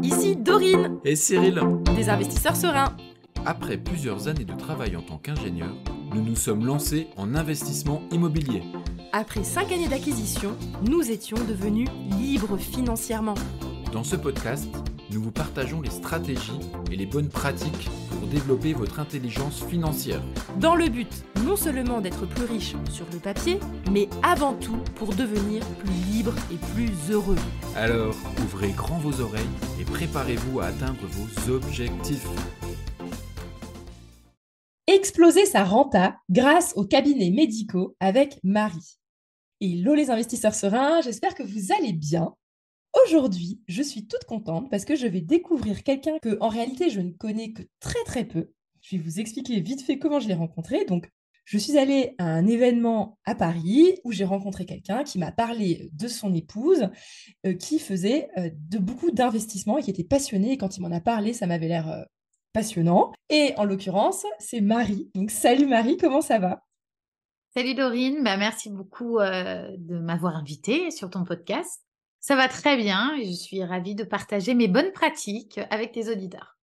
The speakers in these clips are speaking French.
ici Dorine, Et Cyril, des investisseurs sereins. après plusieurs années de travail en tant qu'ingénieur, nous nous sommes lancés en investissement immobilier. Après 5 années d'acquisition, nous étions devenus libres financièrement. Dans ce podcast, nous vous partageons les stratégies et les bonnes pratiques pour développer votre intelligence financière. Dans le but non seulement d'être plus riche sur le papier, mais avant tout pour devenir plus libre et plus heureux. Alors, ouvrez grand vos oreilles et préparez-vous à atteindre vos objectifs. Exploser sa renta grâce aux cabinets médicaux avec Marie. Hello les investisseurs sereins, j'espère que vous allez bien. Aujourd'hui, je suis toute contente parce que je vais découvrir quelqu'un que, en réalité, je ne connais que très très peu. Je vais vous expliquer vite fait comment je l'ai rencontré. Donc, je suis allée à un événement à Paris où j'ai rencontré quelqu'un qui m'a parlé de son épouse qui faisait de beaucoup d'investissements et qui était passionné. Et quand il m'en a parlé, ça m'avait l'air passionnant. Et en l'occurrence, c'est Marie. Donc, salut Marie, comment ça va? Salut Dorine, merci beaucoup de m'avoir invitée sur ton podcast. Ça va très bien et je suis ravie de partager mes bonnes pratiques avec tes auditeurs.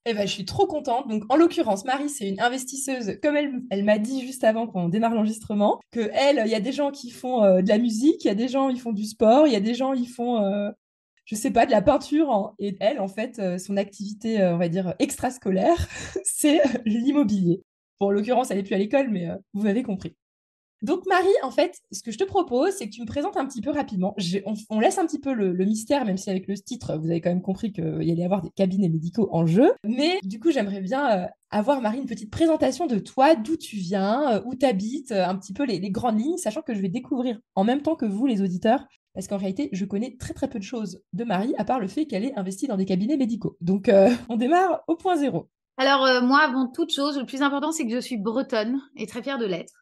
Eh ben, je suis trop contente. Donc, en l'occurrence, Marie, c'est une investisseuse, comme elle m'a dit juste avant qu'on démarre l'enregistrement, que elle, il y a des gens qui font de la musique, il y a des gens qui font du sport, il y a des gens qui font, je sais pas, de la peinture. Et elle, en fait, son activité, on va dire, extrascolaire, c'est l'immobilier. Bon, en l'occurrence, elle n'est plus à l'école, mais vous avez compris. Donc Marie, en fait, ce que je te propose, c'est que tu me présentes un petit peu rapidement. On laisse un petit peu le mystère, même si avec le titre, vous avez quand même compris qu'il y allait y avoir des cabinets médicaux en jeu. Mais du coup, j'aimerais bien avoir, Marie, une petite présentation de toi, d'où tu viens, où tu habites, un petit peu les grandes lignes, sachant que je vais découvrir en même temps que vous, les auditeurs, parce qu'en réalité, je connais très très peu de choses de Marie, à part le fait qu'elle ait investi dans des cabinets médicaux. Donc, on démarre au point zéro. Alors moi, avant toute chose, le plus important, c'est que je suis bretonne et très fière de l'être.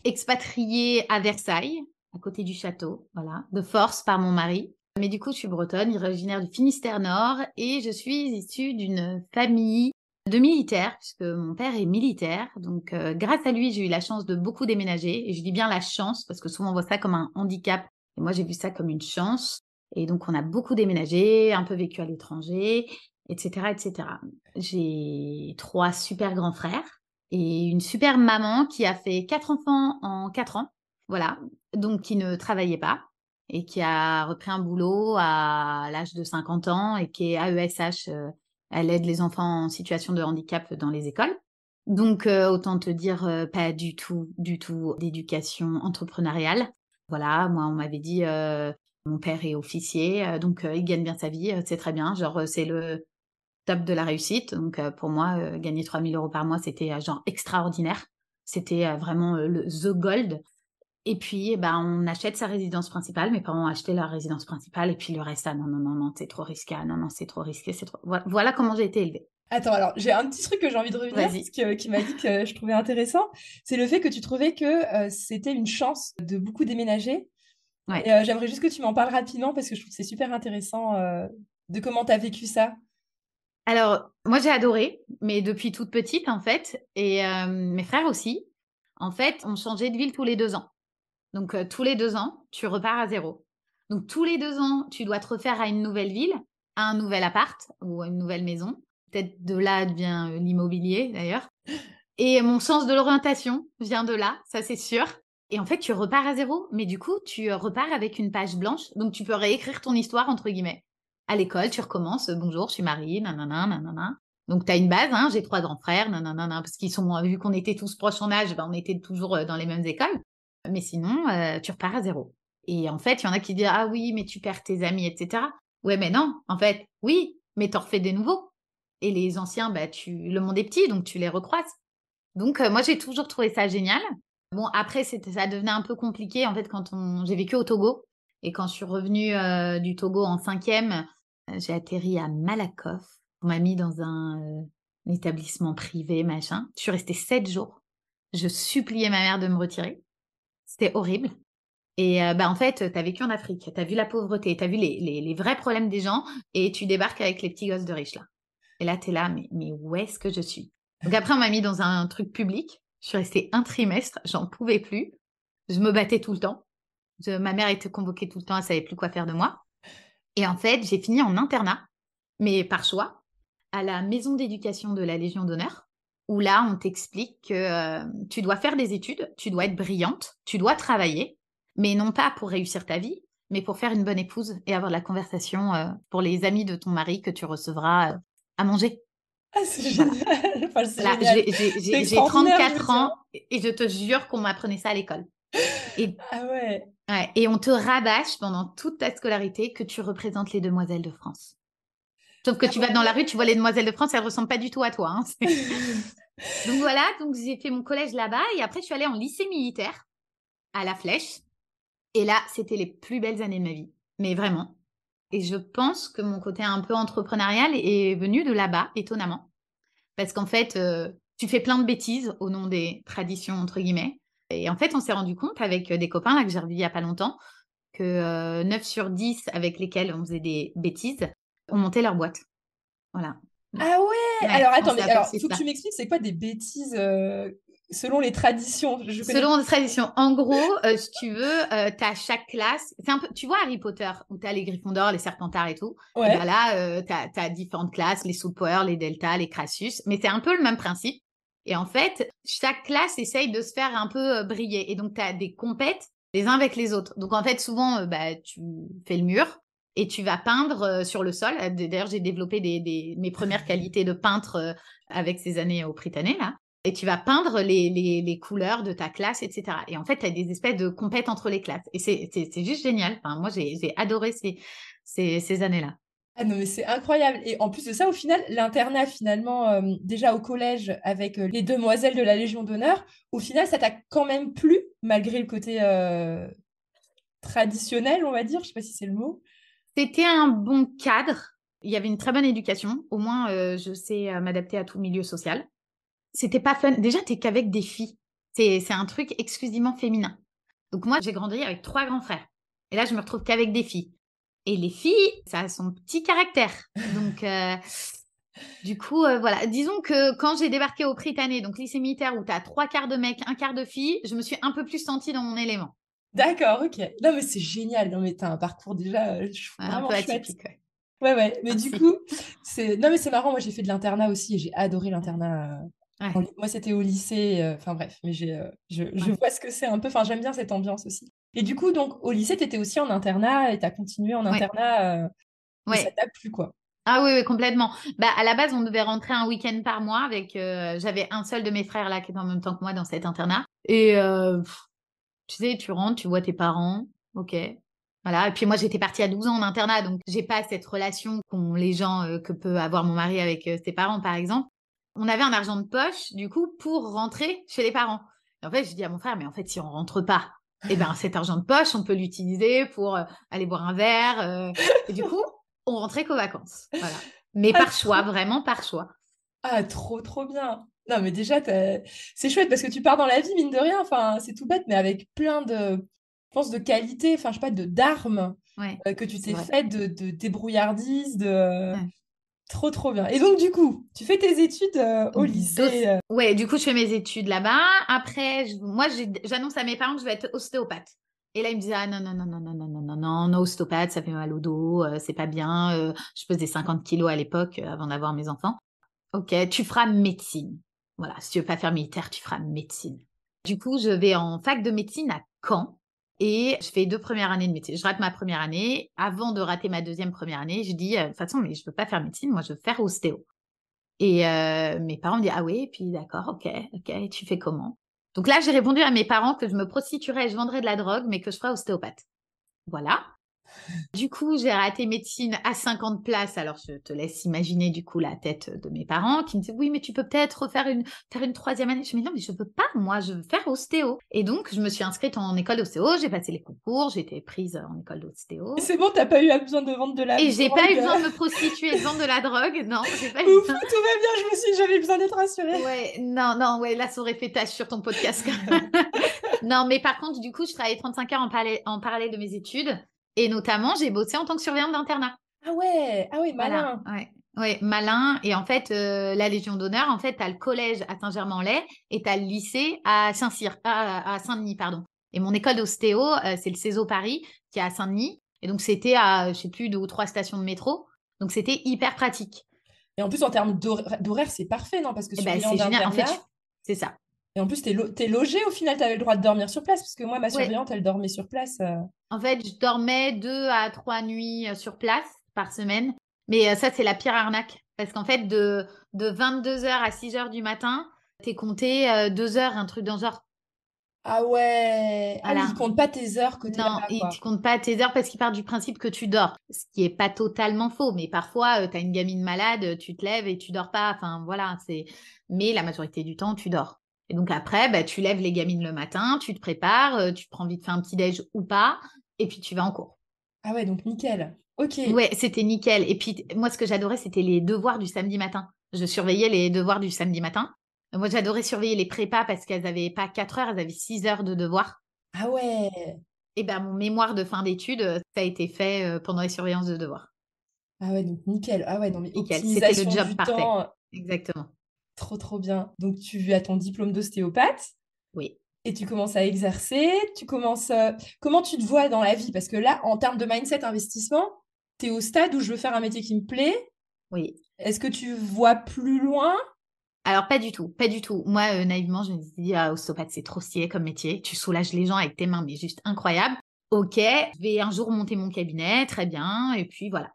Expatriée à Versailles, à côté du château, voilà, de force par mon mari. Mais du coup, je suis bretonne, originaire du Finistère Nord et je suis issue d'une famille de militaires, puisque mon père est militaire. Donc, grâce à lui, j'ai eu la chance de beaucoup déménager. Et je dis bien la chance, parce que souvent on voit ça comme un handicap. Et moi, j'ai vu ça comme une chance. Et donc, on a beaucoup déménagé, un peu vécu à l'étranger, etc., etc. J'ai 3 super grands frères et une super maman qui a fait 4 enfants en 4 ans. Voilà. Donc, qui ne travaillait pas et qui a repris un boulot à l'âge de 50 ans et qui est AESH. Elle aide les enfants en situation de handicap dans les écoles. Donc, autant te dire, pas du tout d'éducation entrepreneuriale. Voilà, moi, on m'avait dit, mon père est officier, donc il gagne bien sa vie, c'est très bien. Genre, c'est le top de la réussite. Donc, pour moi, gagner 3 000 € par mois, c'était genre extraordinaire. C'était vraiment le the gold. Et puis, on achète sa résidence principale. Mes parents ont acheté leur résidence principale. Et puis, le reste, non, non, non, non, c'est trop risqué. Ah, non, non, c'est trop risqué. Voilà comment j'ai été élevée. Attends, alors j'ai un petit truc que j'ai envie de revenir, Vas-y. qui m'a dit que je trouvais intéressant, c'est le fait que tu trouvais que c'était une chance de beaucoup déménager. Ouais. Et j'aimerais juste que tu m'en parles rapidement parce que je trouve que c'est super intéressant de comment tu as vécu ça. Alors, moi, j'ai adoré, mais depuis toute petite, en fait. Et mes frères aussi. En fait, on changeait de ville tous les 2 ans. Donc, tous les 2 ans, tu repars à zéro. Donc, tous les 2 ans, tu dois te refaire à une nouvelle ville, à un nouvel appart ou à une nouvelle maison. Peut-être de là vient l'immobilier, d'ailleurs. Et mon sens de l'orientation vient de là, ça c'est sûr. Et en fait, tu repars à zéro, mais du coup, tu repars avec une page blanche. Donc, tu peux réécrire ton histoire, entre guillemets. À l'école, tu recommences. Bonjour, je suis Marie, nanana, nanana. Donc, tu as une base, hein, j'ai 3 grands frères, nanana, parce qu'ils sont, vu qu'on était tous proches en âge, on était toujours dans les mêmes écoles. Mais sinon, tu repars à zéro. Et en fait, il y en a qui disent, ah oui, mais tu perds tes amis, etc. Ouais, mais non, en fait, oui, mais t'en refais des nouveaux. Et les anciens, le monde est petit, donc tu les recroises. Donc, moi, j'ai toujours trouvé ça génial. Bon, après, ça devenait un peu compliqué, en fait, j'ai vécu au Togo. Et quand je suis revenue du Togo en 5e, j'ai atterri à Malakoff. On m'a mis dans un établissement privé, machin. Je suis restée 7 jours. Je suppliais ma mère de me retirer. C'était horrible. Et en fait, tu as vécu en Afrique, tu as vu la pauvreté, tu as vu les vrais problèmes des gens et tu débarques avec les petits gosses de riches, là. Et là, tu es là, mais où est-ce que je suis? Donc après, on m'a mis dans un truc public. Je suis restée 1 trimestre, j'en pouvais plus. Je me battais tout le temps. Ma mère était convoquée tout le temps, elle savait plus quoi faire de moi. Et en fait, j'ai fini en internat. mais par choix, à la maison d'éducation de la Légion d'honneur, où là, on t'explique que tu dois faire des études, tu dois être brillante, tu dois travailler, mais non pas pour réussir ta vie, mais pour faire une bonne épouse et avoir de la conversation pour les amis de ton mari que tu recevras à manger. Ah, c'est Voilà. génial. Enfin, c'est Voilà, génial. j'ai C'est 34 ans extraordinaire, et je te jure qu'on m'apprenait ça à l'école. Et, Ah ouais. ouais, et on te rabâche pendant toute ta scolarité que tu représentes les demoiselles de France. Sauf que Ah tu vas dans la rue, ouais. tu vois les demoiselles de France, elles ne ressemblent pas du tout à toi. Hein. Donc voilà, donc j'ai fait mon collège là-bas et après je suis allée en lycée militaire à La Flèche. Et là, c'était les plus belles années de ma vie, mais vraiment. Et je pense que mon côté un peu entrepreneurial est venu de là-bas, étonnamment. Parce qu'en fait, tu fais plein de bêtises au nom des traditions, entre guillemets. Et en fait, on s'est rendu compte avec des copains là, que j'ai revus il n'y a pas longtemps que 9 sur 10 avec lesquels on faisait des bêtises ont monté leur boîte. Voilà. Ah ouais. Ouais, Alors on attends, s'est mais alors aperçu de faut que ça. tu m'expliques, c'est quoi des bêtises selon les traditions? Je connais. Selon les traditions. En gros, si tu veux, tu as chaque classe. C'est un peu, tu vois Harry Potter, où tu as les Gryffondors, les Serpentards et tout. Et bien Ouais. là, tu as différentes classes, les Soulpower, les Delta, les Crassus. Mais c'est un peu le même principe. Et en fait, chaque classe essaye de se faire un peu briller. Et donc, tu as des compètes les uns avec les autres. Donc, en fait, souvent, tu fais le mur et tu vas peindre sur le sol. D'ailleurs, j'ai développé mes premières qualités de peintre avec ces années au Prytanée, là. Et tu vas peindre les couleurs de ta classe, etc. Et en fait, tu as des espèces de compètes entre les classes. Et c'est juste génial. Enfin, moi, j'ai adoré ces années-là. Ah non, mais c'est incroyable. Et en plus de ça, au final, l'internat, finalement, déjà au collège, avec les demoiselles de la Légion d'honneur, au final, ça t'a quand même plu, malgré le côté traditionnel, on va dire. Je sais pas si c'est le mot. C'était un bon cadre. Il y avait une très bonne éducation. Au moins, je sais m'adapter à tout milieu social. C'était pas fun. Déjà, t'es qu'avec des filles. C'est un truc exclusivement féminin. Donc moi, j'ai grandi avec 3 grands frères. Et là, je me retrouve qu'avec des filles. Et les filles, ça a son petit caractère. Donc, du coup, voilà. Disons que quand j'ai débarqué au Prytanée, donc lycée militaire, où tu as 3 quarts de mecs, 1 quart de filles, je me suis un peu plus sentie dans mon élément. D'accord, ok. Non, mais c'est génial. Non, mais t'as un parcours déjà Ouais, un vraiment peu chouette. atypique, ouais. Ouais, ouais. Mais du Merci. coup, c'est non, mais c'est marrant. Moi, j'ai fait de l'internat aussi et j'ai adoré l'internat. Ouais, Moi, c'était au lycée. Enfin, bref, mais je ouais. vois ce que c'est un peu. Enfin, j'aime bien cette ambiance aussi. Et du coup, donc, au lycée, t'étais aussi en internat et t'as continué en Ouais, internat et ça ouais. t'a plu, quoi. Ah oui, oui, complètement. Bah, à la base, on devait rentrer un week-end par mois avec. J'avais un seul de mes frères là qui était en même temps que moi dans cet internat. Et tu sais, tu rentres, tu vois tes parents, ok. Voilà. Et puis moi, j'étais partie à 12 ans en internat, donc j'ai pas cette relation qu'ont les gens que peut avoir mon mari avec ses parents, par exemple. On avait un argent de poche, du coup, pour rentrer chez les parents. Et en fait, je dis à mon frère, mais en fait, si on rentre pas, eh ben, cet argent de poche, on peut l'utiliser pour aller boire un verre. Et du coup, on rentrait qu'aux vacances. Voilà. Mais Ah, par choix, vraiment par choix. ah, trop, trop bien. Non, mais déjà, c'est chouette parce que tu pars dans la vie, mine de rien. Enfin, c'est tout bête, mais avec plein de, je pense, de qualités, enfin, je sais pas, d'armes Ouais, que tu c'est t'es vrai. faites, de débrouillardise, de. Ouais. Trop, trop bien. Et donc, du coup, tu fais tes études au lycée. Ouais, du coup, je fais mes études là-bas. Après, moi, j'annonce à mes parents que je vais être ostéopathe. Et là, ils me disent, ah non, non, non, non, non, non, non, non, non, non, ostéopathe, ça fait mal au dos, c'est pas bien. Je pesais 50 kilos à l'époque avant d'avoir mes enfants. Ok, tu feras médecine. Voilà, si tu veux pas faire militaire, tu feras médecine. Du coup, je vais en fac de médecine à Caen et je fais 2 premières années de médecine. Je rate ma première année. Avant de rater ma deuxième première année, je dis, de toute façon, mais je veux pas faire médecine, moi, je veux faire ostéo. Et mes parents me disent, ah oui, et puis d'accord, ok, ok, tu fais comment? Donc là, j'ai répondu à mes parents que je me prostituerais, je vendrais de la drogue, mais que je ferais ostéopathe. Voilà. Du coup, j'ai raté médecine à 50 places. Alors, je te laisse imaginer du coup la tête de mes parents qui me disent, oui, mais tu peux peut-être faire une 3e année. Je me dis, non, mais je veux pas, moi, je veux faire ostéo. Et donc, je me suis inscrite en école d'ostéo, j'ai passé les concours, j'ai été prise en école Et d'ostéo. c'est bon, t'as pas eu besoin de vendre de la Et j'ai pas eu drogue. besoin de me prostituer et de vendre de la drogue. Non, j'ai pas eu Ouf, tout besoin. va bien, j'avais besoin d'être rassurée. Ouais, non, non, ouais, là, ça aurait fait tâche sur ton podcast. Non, mais par contre, du coup, je travaillais 35 heures en parallèle de mes études. Et notamment, j'ai bossé en tant que surveillante d'internat. Ah ouais, Voilà, malin. ouais. Ouais, malin. Et en fait, la Légion d'honneur, en fait, t'as le collège à Saint-Germain-en-Laye et t'as le lycée à Saint-Cyr, à Saint-Denis, pardon. Et mon école d'ostéo, c'est le CESO Paris, qui est à Saint-Denis. Et donc, c'était à, je sais plus, 2 ou 3 stations de métro. Donc, c'était hyper pratique. Et en plus, en termes d'horaire, c'est parfait, non? Parce que Et ben, surveillant c'est génial. En fait, d'internat, c'est ça. et en plus, t'es logé au final, t'avais le droit de dormir sur place, parce que moi, ma Ouais. surveillante, elle dormait sur place. En fait, je dormais 2 à 3 nuits sur place par semaine. Mais ça, c'est la pire arnaque. Parce qu'en fait, de 22h à 6h du matin, t'es compté 2 heures, un truc dans le genre. Ah ouais. Ah oui, il Voilà. compte pas tes heures que t'es Non, là-bas, et quoi. tu comptes pas tes heures parce qu'il part du principe que tu dors. Ce qui est pas totalement faux. Mais parfois, tu as une gamine malade, tu te lèves et tu dors pas. Enfin, voilà. Mais la majorité du temps, tu dors. Et donc après, bah, tu lèves les gamines le matin, tu te prépares, tu prends vite fait un petit déj ou pas, et puis tu vas en cours. Ah ouais, donc nickel. Ok. Ouais, c'était nickel. Et puis, moi, ce que j'adorais, c'était les devoirs du samedi matin. Je surveillais les devoirs du samedi matin. Moi, j'adorais surveiller les prépas parce qu'elles n'avaient pas 4 heures, elles avaient 6 heures de devoirs. Ah ouais. Et ben, mon mémoire de fin d'études, ça a été fait pendant les surveillances de devoirs. Ah ouais, donc nickel. Ah ouais, non, mais Nickel. C'était le optimisation job du parfait. temps, Exactement. trop, trop bien. Donc, tu as ton diplôme d'ostéopathe Oui. et tu commences à exercer. Comment tu te vois dans la vie? Parce que là, en termes de mindset investissement, tu es au stade où je veux faire un métier qui me plaît. Oui. Est-ce que tu vois plus loin? Alors, pas du tout. Pas du tout. Moi, naïvement, je me suis dit, ah, ostéopathe, c'est trop stylé comme métier. Tu soulages les gens avec tes mains, mais juste incroyable. Ok, je vais un jour monter mon cabinet, très bien. Et puis voilà.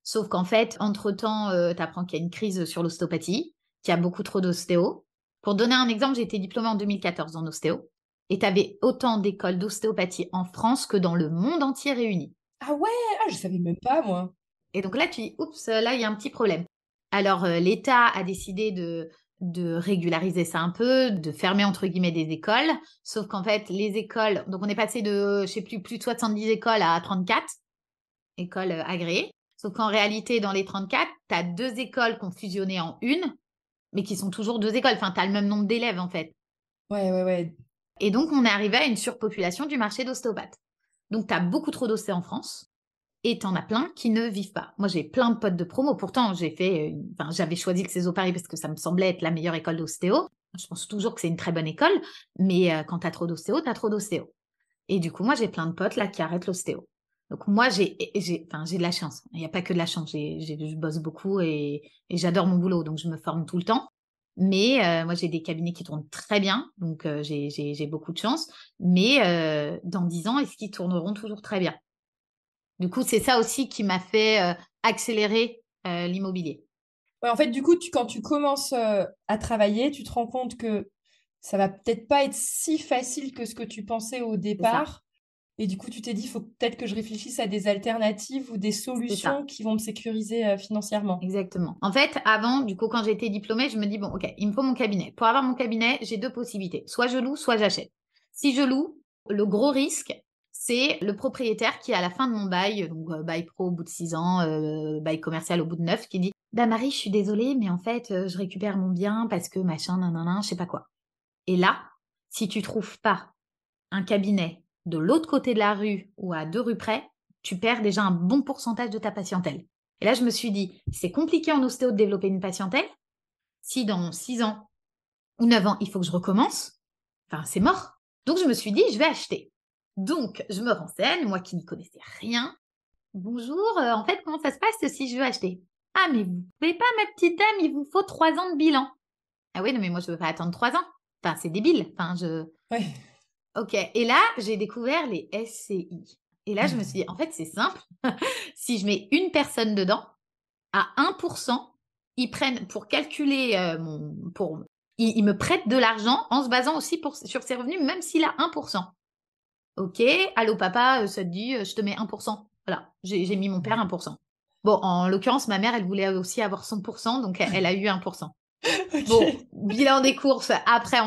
Sauf qu'en fait, entre-temps, tu apprends qu'il y a une crise sur l'ostéopathie, qu'il y a beaucoup trop d'ostéos. Pour donner un exemple, j'ai été diplômée en 2014 en ostéo. Et tu avais autant d'écoles d'ostéopathie en France que dans le monde entier réuni. Ah ouais, ah, je savais même pas, moi. Et donc là, tu dis, oups, là, il y a un petit problème. Alors, l'État a décidé de régulariser ça un peu, de fermer, entre guillemets, des écoles. Sauf qu'en fait, les écoles, donc on est passé de, je sais plus de 70 écoles à 34 écoles agréées. Sauf qu'en réalité, dans les 34, tu as 2 écoles qui ont fusionné en une, mais qui sont toujours 2 écoles. Enfin, tu as le même nombre d'élèves, en fait. Ouais, ouais, ouais. Et donc, on est arrivé à une surpopulation du marché d'ostéopathes. Donc, tu as beaucoup trop d'ostéos en France. Et t'en as plein qui ne vivent pas. Moi, j'ai plein de potes de promo. Pourtant, j'avais choisi le CESO Paris parce que ça me semblait être la meilleure école d'ostéo. Je pense toujours que c'est une très bonne école, mais quand t'as trop d'ostéo, t'as trop d'ostéo. Et du coup, moi, j'ai plein de potes là qui arrêtent l'ostéo. Donc moi, j'ai de la chance. Il n'y a pas que de la chance. Je bosse beaucoup et j'adore mon boulot, donc je me forme tout le temps. Mais moi, j'ai des cabinets qui tournent très bien, donc j'ai beaucoup de chance. Mais dans 10 ans, est-ce qu'ils tourneront toujours très bien? Du coup, c'est ça aussi qui m'a fait accélérer l'immobilier. Ouais, en fait, du coup, quand tu commences à travailler, tu te rends compte que ça va peut-être pas être si facile que ce que tu pensais au C'est ça, départ. Et du coup, tu t'es dit, il faut peut-être que je réfléchisse à des alternatives ou des c'est ça, solutions qui vont me sécuriser financièrement. exactement. En fait, avant, du coup, quand j'ai été diplômée, je me dis, bon, ok, il me faut mon cabinet. Pour avoir mon cabinet, j'ai 2 possibilités. Soit je loue, soit j'achète. Si je loue, le gros risque, c'est le propriétaire qui, à la fin de mon bail, donc bail pro au bout de 6 ans, bail commercial au bout de 9, qui dit, bah Marie, je suis désolée, mais en fait, je récupère mon bien parce que machin, nanana, je sais pas quoi. Et là, si tu trouves pas un cabinet de l'autre côté de la rue ou à 2 rues près, tu perds déjà un bon pourcentage de ta patientèle. Et là, je me suis dit, c'est compliqué en ostéo de développer une patientèle. Si dans 6 ans ou 9 ans, il faut que je recommence, enfin, c'est mort. Donc, je me suis dit, je vais acheter. Donc, je me renseigne, moi qui n'y connaissais rien. Bonjour, en fait, comment ça se passe si je veux acheter? Ah, mais vous pouvez pas, ma petite dame, il vous faut 3 ans de bilan. Ah oui, non, mais moi, je ne veux pas attendre 3 ans. Enfin, c'est débile. Enfin, Ouais. Ok, et là, j'ai découvert les SCI. Et là, je me suis dit, en fait, c'est simple. Si je mets une personne dedans, à 1%, ils prennent pour calculer ils me prêtent de l'argent en se basant aussi sur ses revenus, même s'il a 1%. Ok, allô papa, ça te dit, je te mets 1%. Voilà, j'ai mis mon père 1%. Bon, en l'occurrence, ma mère, elle voulait aussi avoir 100%, donc elle a eu 1%. Bon, Ok. bilan des courses, après,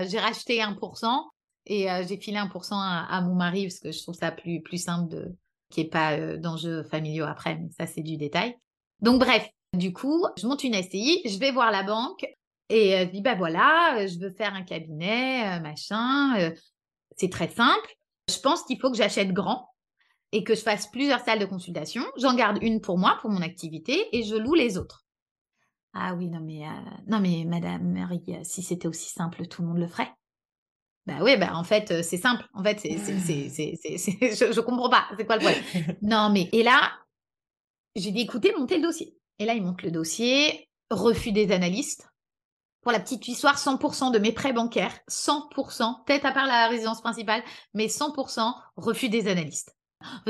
j'ai racheté 1%. Et j'ai filé 1% à mon mari parce que je trouve ça plus simple qu'il n'y ait pas d'enjeux familiaux après, mais ça, c'est du détail. Donc, bref, du coup, je monte une SCI, je vais voir la banque et je dis, bah voilà, je veux faire un cabinet, machin. C'est très simple. Je pense qu'il faut que j'achète grand et que je fasse plusieurs salles de consultation. J'en garde une pour moi, pour mon activité, et je loue les autres. Ah oui, non mais Madame Marie, si c'était aussi simple, tout le monde le ferait. Bah oui, bah en fait, c'est simple. En fait, je comprends pas. C'est quoi le problème? Non, mais et là, J'ai dit, écoutez, montez le dossier. Et là, il monte le dossier, refus des analystes. Pour la petite histoire, 100% de mes prêts bancaires, 100%, peut-être à part la résidence principale, mais 100% refus des analystes.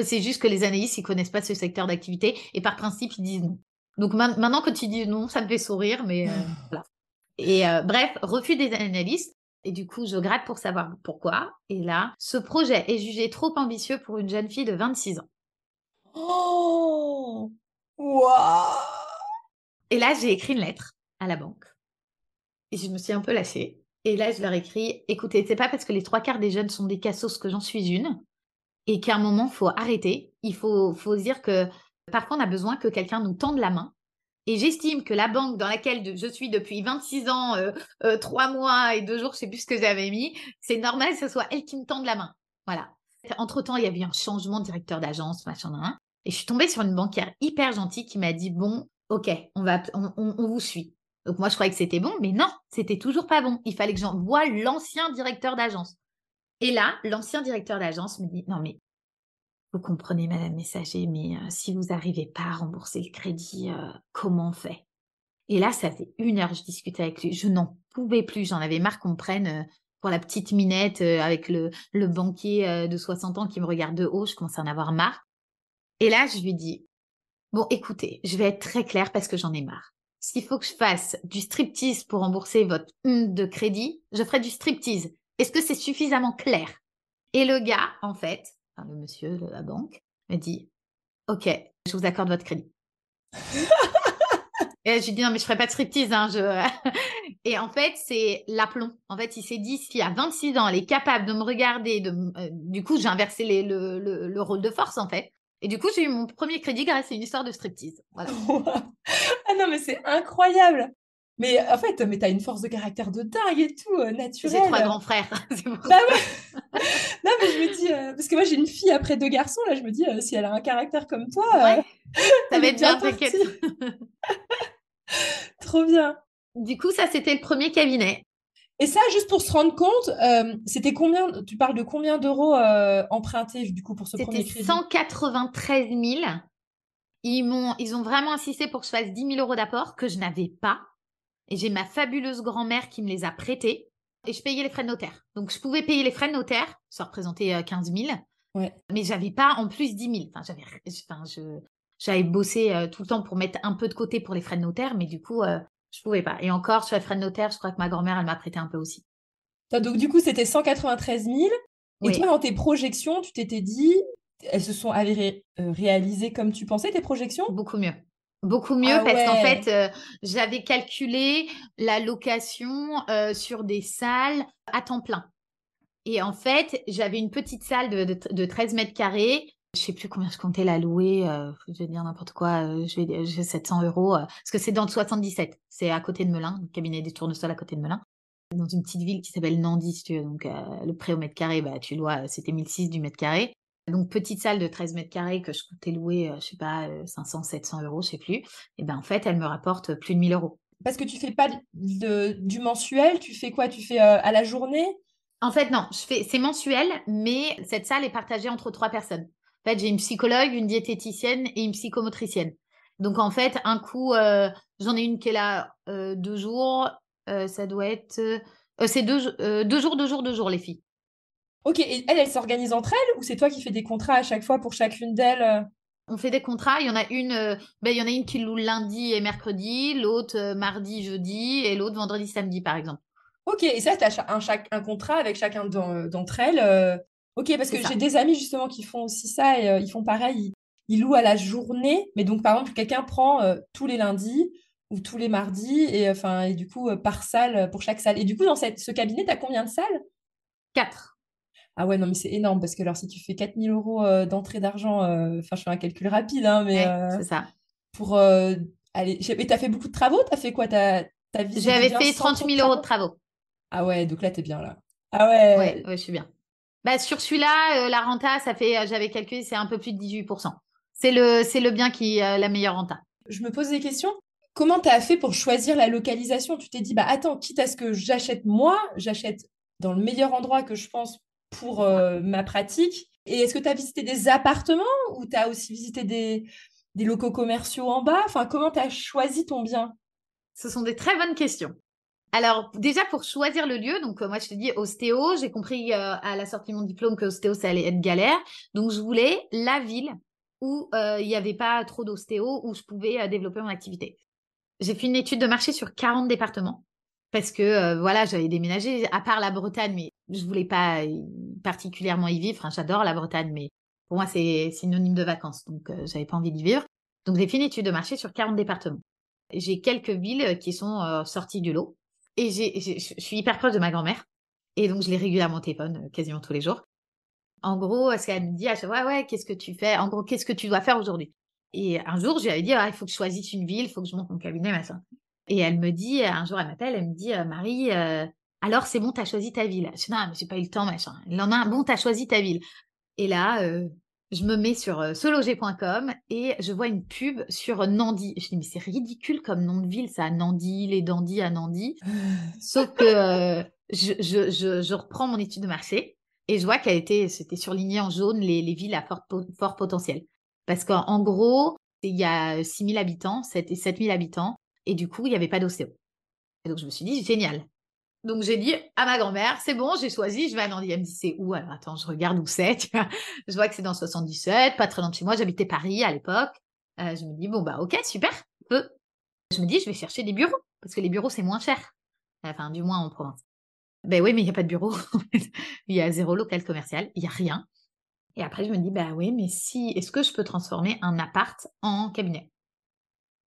C'est juste que les analystes, ils connaissent pas ce secteur d'activité et par principe, ils disent non. Donc maintenant que tu dis non, ça me fait sourire, mais voilà. Et bref, refus des analystes. Et du coup, je gratte pour savoir pourquoi. Et là, ce projet est jugé trop ambitieux pour une jeune fille de 26 ans. Oh, waouh! Et là, j'ai écrit une lettre à la banque. Et je me suis un peu lâchée. Et là, je leur écris, écoutez, c'est pas parce que les 3/4 des jeunes sont des cassos que j'en suis une. Et qu'à un moment, il faut arrêter. Il faut se dire que parfois, on a besoin que quelqu'un nous tende la main. Et j'estime que la banque dans laquelle je suis depuis 26 ans, 3 mois et 2 jours, je ne sais plus ce que j'avais mis, c'est normal que ce soit elle qui me tende la main. Voilà. Entre-temps, il y a eu un changement de directeur d'agence, machin, hein. Et je suis tombée sur une banquière hyper gentille qui m'a dit, bon, ok, on vous suit. Donc moi, je croyais que c'était bon, mais non, c'était toujours pas bon. Il fallait que j'envoie l'ancien directeur d'agence. Et là, l'ancien directeur d'agence me dit, non mais, vous comprenez, Madame Messager, mais si vous n'arrivez pas à rembourser le crédit, comment on fait? Et là, ça fait 1 heure, je discutais avec lui. Je n'en pouvais plus. J'en avais marre qu'on me prenne pour la petite minette avec le banquier de 60 ans qui me regarde de haut. Je commence à en avoir marre. Et là, je lui dis, bon, écoutez, je vais être très claire parce que j'en ai marre. S'il faut que je fasse du striptease pour rembourser votre de crédit, je ferai du striptease. Est-ce que c'est suffisamment clair? Et le gars, en fait, enfin, le monsieur de la banque, me dit, ok, je vous accorde votre crédit. Et je lui dis, non, mais je ferai pas de striptease. Hein, Et en fait, c'est l'aplomb. En fait, il s'est dit, si à 26 ans, elle est capable de me regarder, du coup, j'ai inversé le rôle de force, en fait. Et du coup, j'ai eu mon premier crédit grâce à une histoire de striptease. Voilà. Ah non, mais c'est incroyable! Mais en fait, mais t'as une force de caractère de dingue et tout, naturelle. J'ai 3 grands frères. C'est pour Bah ça. ouais! Non, mais je me dis, parce que moi j'ai une fille après 2 garçons, là je me dis, si elle a un caractère comme toi, Ouais, ça elle va est être bien bien, partie. t'inquiète. Trop bien. Du coup, ça, c'était le premier cabinet. Et ça, juste pour se rendre compte, c'était combien, tu parles de combien d'euros empruntés du coup pour ce C'était premier crédit? 193 000. Ils ont vraiment insisté pour que je fasse 10 000 euros d'apport que je n'avais pas. Et j'ai ma fabuleuse grand-mère qui me les a prêtés. Et je payais les frais de notaire. Donc, je pouvais payer les frais de notaire. Ça représentait 15 000. Ouais. Mais j'avais pas en plus 10 000. Enfin, j'avais bossé tout le temps pour mettre un peu de côté pour les frais de notaire. Mais du coup, je pouvais pas. Et encore, sur les frais de notaire, je crois que ma grand-mère, elle m'a prêté un peu aussi. Donc du coup, c'était 193 000. Et Oui. toi, dans tes projections, tu t'étais dit, elles se sont avérées réalisées comme tu pensais, tes projections? Beaucoup mieux. Beaucoup mieux Ah parce qu'en ouais. fait, j'avais calculé la location sur des salles à temps plein. Et en fait, j'avais une petite salle de 13 mètres carrés. Je sais plus combien je comptais la louer. Je vais dire n'importe quoi. J'ai 700 euros. Parce que c'est dans le 77. C'est à côté de Melun, le cabinet des tournesols à côté de Melun. Dans une petite ville qui s'appelle Nandy, si tu veux. Donc, le prix au mètre carré, bah, tu loues, c'était 1006 du mètre carré. Donc, petite salle de 13 mètres carrés que je comptais louer, je sais pas, 500, 700 euros, je sais plus. Et ben, en fait, elle me rapporte plus de 1000 euros. Parce que tu fais pas du mensuel, tu fais quoi? Tu fais à la journée? En fait, non, c'est mensuel, mais cette salle est partagée entre 3 personnes. En fait, j'ai une psychologue, une diététicienne et une psychomotricienne. Donc, en fait, un coup, j'en ai une qui est là 2 jours. Ça doit être... c'est 2 jours, 2 jours, 2 jours, les filles. Ok, et elles s'organisent entre elles ou c'est toi qui fais des contrats à chaque fois pour chacune d'elles? On fait des contrats. Il y en a une qui loue lundi et mercredi, l'autre mardi, jeudi et l'autre vendredi, samedi, par exemple. Ok, et ça, tu as un contrat avec chacun d'entre elles. Ok, parce C'est que ça. j'ai des amis justement qui font aussi ça et ils font pareil. Ils louent à la journée, mais donc par exemple, quelqu'un prend tous les lundis ou tous les mardis et du coup par salle pour chaque salle. Et du coup, dans ce cabinet, tu as combien de salles? 4. Ah ouais, non, mais c'est énorme parce que alors si tu fais 4 000 euros d'entrée d'argent, enfin, je fais un calcul rapide, hein, mais Ouais, c'est ça. pour aller. Et t'as fait beaucoup de travaux? T'as fait quoi? T'as visité J'avais bien fait sans 30 trop de 000 euros de travaux? travaux. Ah ouais, donc là, t'es bien là. Ah Ouais, ouais. ouais, je suis bien. Bah, sur celui-là, la renta, ça fait, j'avais calculé, c'est un peu plus de 18%. C'est le bien qui a la meilleure renta. Je me pose des questions. Comment tu as fait pour choisir la localisation? Tu t'es dit, bah attends, quitte à ce que j'achète moi, j'achète dans le meilleur endroit que je pense pour C'est ça. ma pratique. Et est-ce que tu as visité des appartements ou tu as aussi visité des locaux commerciaux en bas? Enfin, comment tu as choisi ton bien? Ce sont des très bonnes questions. Alors, déjà, pour choisir le lieu, donc moi, je te dis ostéo, j'ai compris à la sortie de mon diplôme que ostéo, ça allait être galère. Donc, je voulais la ville où il n'y avait pas trop d'ostéo, où je pouvais développer mon activité. J'ai fait une étude de marché sur 40 départements parce que, voilà, j'avais déménagé, à part la Bretagne, mais je voulais pas particulièrement y vivre. Enfin, j'adore la Bretagne, mais pour moi, c'est synonyme de vacances, donc j'avais pas envie d'y vivre. Donc, j'ai fait une étude de marché sur 40 départements. J'ai quelques villes qui sont sorties du lot. Et je suis hyper proche de ma grand-mère. Et donc, je l'ai régulièrement au téléphone, quasiment tous les jours. En gros, ce qu'elle me dit à chaque fois, ouais, qu'est-ce que tu fais? En gros, qu'est-ce que tu dois faire aujourd'hui? Et un jour, je lui avais dit, ah, il faut que je choisisse une ville, il faut que je monte mon cabinet, machin. Et elle me dit, un jour, elle m'appelle, elle me dit, Marie, alors c'est bon, t'as choisi ta ville. Je dis, non, mais j'ai pas eu le temps, machin. Le lendemain, bon, t'as choisi ta ville. Et là, je me mets sur seloger.com et je vois une pub sur Nandy. Je dis, mais c'est ridicule comme nom de ville, ça, Nandy, les dandys à Nandy. Sauf que je reprends mon étude de marché et je vois c'était surligné en jaune les villes à fort potentiel. Parce qu'en gros, il y a 6 000 habitants, 7 000 habitants, et du coup, il n'y avait pas d'ostéo. Et donc, je me suis dit, génial. Donc, j'ai dit à ma grand-mère, c'est bon, j'ai choisi, je vais à Nandy. Elle me dit, c'est où? Alors, attends, je regarde où c'est. Tu vois. Je vois que c'est dans 77, pas très loin de chez moi. J'habitais Paris à l'époque. Je me dis, bon, bah, ok, super. Je me dis, je vais chercher des bureaux, parce que les bureaux, c'est moins cher. Enfin, du moins en province. Ben oui, mais il n'y a pas de bureau. Il y a 0 local commercial, il n'y a rien. Et après, je me dis, bah oui, mais est-ce que je peux transformer un appart en cabinet?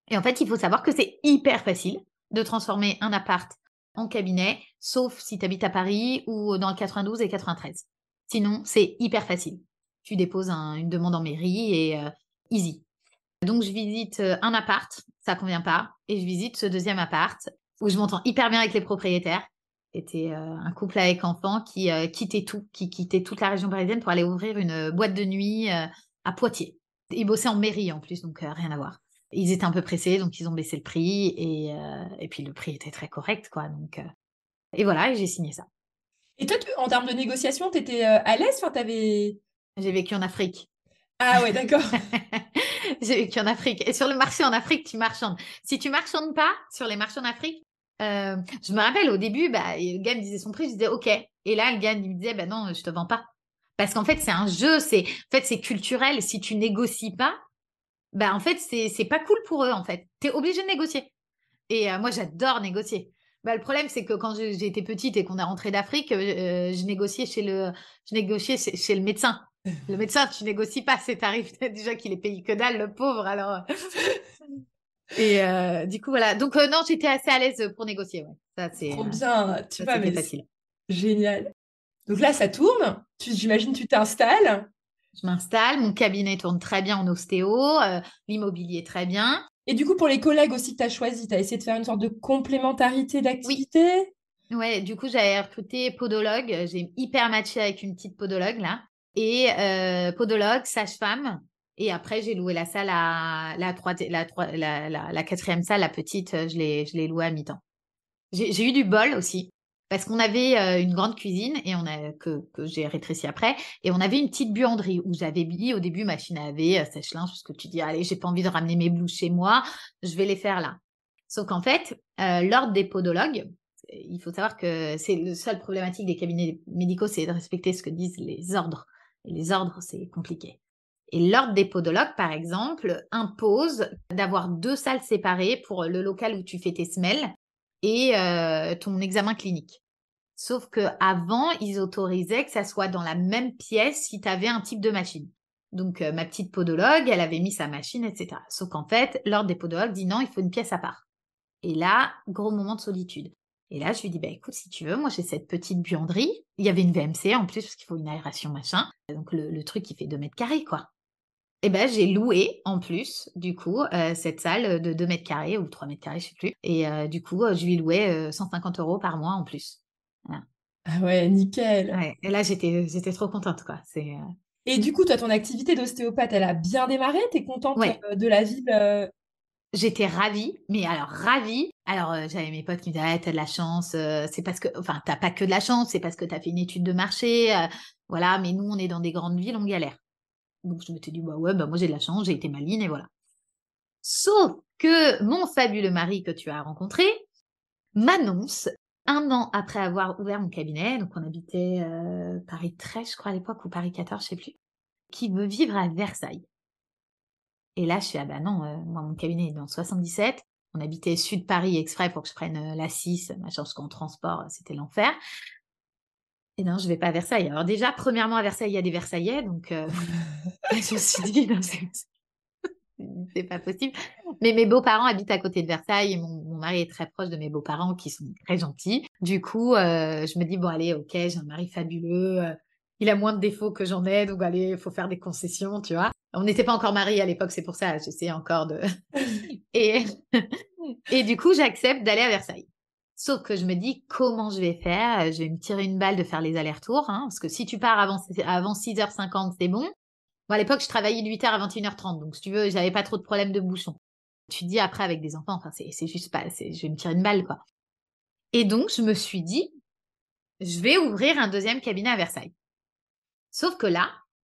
Et en fait, il faut savoir que c'est hyper facile de transformer un appart en cabinet, sauf si tu habites à Paris ou dans le 92 et 93. Sinon, c'est hyper facile. Tu déposes une demande en mairie et easy. Donc, je visite un appart, ça convient pas, et je visite ce deuxième appart où je m'entends hyper bien avec les propriétaires. C'était un couple avec enfants qui quittait toute la région parisienne pour aller ouvrir une boîte de nuit à Poitiers. Ils bossaient en mairie en plus, donc rien à voir. Ils étaient un peu pressés, donc ils ont baissé le prix et puis le prix était très correct, quoi. Donc, et voilà, et j'ai signé ça. Et toi, en termes de négociation, tu étais à l'aise? Enfin, J'ai vécu en Afrique. Ah ouais, d'accord. J'ai vécu en Afrique. Et sur le marché en Afrique, tu marchandes. Si tu marchandes pas sur les marchés en Afrique, je me rappelle au début, le gars me disait son prix, je disais OK. Et là, le gars il me disait, non, je te vends pas. Parce qu'en fait, c'est un jeu, c'est culturel. Si tu négocies pas, en fait, c'est pas cool pour eux, en fait. Tu es obligé de négocier. Et moi, j'adore négocier. Le problème, c'est que quand j'ai été petite et qu'on est rentré d'Afrique, je négociais chez le médecin. Le médecin, tu négocies pas ses tarifs. Déjà qu'il est payé que dalle, le pauvre. Alors. Et du coup, voilà. Donc, non, j'étais assez à l'aise pour négocier. Ouais. Ça, c'est trop bien. Tu vois, c'était mais facile. Génial. Donc là, ça tourne. J'imagine tu t'installes. Je m'installe. Mon cabinet tourne très bien en ostéo. L'immobilier très bien. Et du coup, pour les collègues aussi que tu as choisis, tu as essayé de faire une sorte de complémentarité d'activité? Oui. Ouais, du coup, j'avais recruté podologue. J'ai hyper matché avec une petite podologue, là. Et podologue, sage-femme. Et après, j'ai loué la salle la quatrième salle, la petite, je l'ai louée à mi-temps. J'ai eu du bol aussi. Parce qu'on avait une grande cuisine et que j'ai rétréci après. Et on avait une petite buanderie où j'avais mis au début machine à laver, sèche-linge, parce que tu dis, allez, j'ai pas envie de ramener mes blouses chez moi, je vais les faire là. Sauf qu'en fait, l'ordre des podologues, il faut savoir que c'est le seul problématique des cabinets médicaux, c'est de respecter ce que disent les ordres. Et les ordres, c'est compliqué. Et l'ordre des podologues, par exemple, impose d'avoir 2 salles séparées pour le local où tu fais tes semelles et ton examen clinique. Sauf qu'avant, ils autorisaient que ça soit dans la même pièce si tu avais un type de machine. Donc, ma petite podologue, elle avait mis sa machine, etc. Sauf qu'en fait, l'ordre des podologues dit non, il faut une pièce à part. Et là, gros moment de solitude. Et là, je lui dis, écoute, si tu veux, moi, j'ai cette petite buanderie. Il y avait une VMC en plus, parce qu'il faut une aération, machin. Donc, le truc, il fait 2 mètres carrés, quoi. Et j'ai loué, en plus, du coup, cette salle de 2 mètres carrés ou 3 mètres carrés, je sais plus. Et du coup, je lui louais 150 € par mois en plus. Voilà. Ah ouais, nickel. Ouais. Et là, j'étais trop contente, quoi. Et du coup, toi, ton activité d'ostéopathe, elle a bien démarré? T'es contente Ouais. de la ville? J'étais ravie, mais alors ravie. Alors, j'avais mes potes qui me disaient, ah, t'as de la chance, c'est parce que, enfin, t'as pas que de la chance, c'est parce que t'as fait une étude de marché, voilà, mais nous, on est dans des grandes villes, on galère. Donc, je m'étais dit, ouais, moi, j'ai de la chance, j'ai été maline, et voilà. Sauf que mon fabuleux mari que tu as rencontré m'annonce 1 an après avoir ouvert mon cabinet, donc on habitait Paris 13, je crois à l'époque, ou Paris 14, je sais plus, qui veut vivre à Versailles. Et là, je suis, ah bah non, moi, mon cabinet est dans 77. On habitait sud Paris exprès pour que je prenne la 6, machin, parce qu'en transport, c'était l'enfer. Et non, je vais pas à Versailles. Alors déjà, premièrement, à Versailles, il y a des Versaillais, donc je me suis dit, non, c'est pas possible. Mais mes beaux-parents habitent à côté de Versailles et mon mari est très proche de mes beaux-parents qui sont très gentils. Du coup, je me dis, bon, allez, ok, j'ai un mari fabuleux. Il a moins de défauts que j'en ai, donc allez, il faut faire des concessions, tu vois. On n'était pas encore mariés à l'époque, c'est pour ça, j'essayais encore de... et, et du coup, j'accepte d'aller à Versailles. Sauf que je me dis, comment je vais faire? Je vais me tirer une balle de faire les allers-retours, hein, parce que si tu pars avant 6h50, c'est bon. Bon, à l'époque, je travaillais de 8h à 21h30, donc si tu veux, j'avais pas trop de problèmes de bouchon. Tu te dis après avec des enfants, enfin, c'est juste pas, je vais me tirer une balle, quoi. Et donc, je me suis dit, je vais ouvrir un 2e cabinet à Versailles. Sauf que là...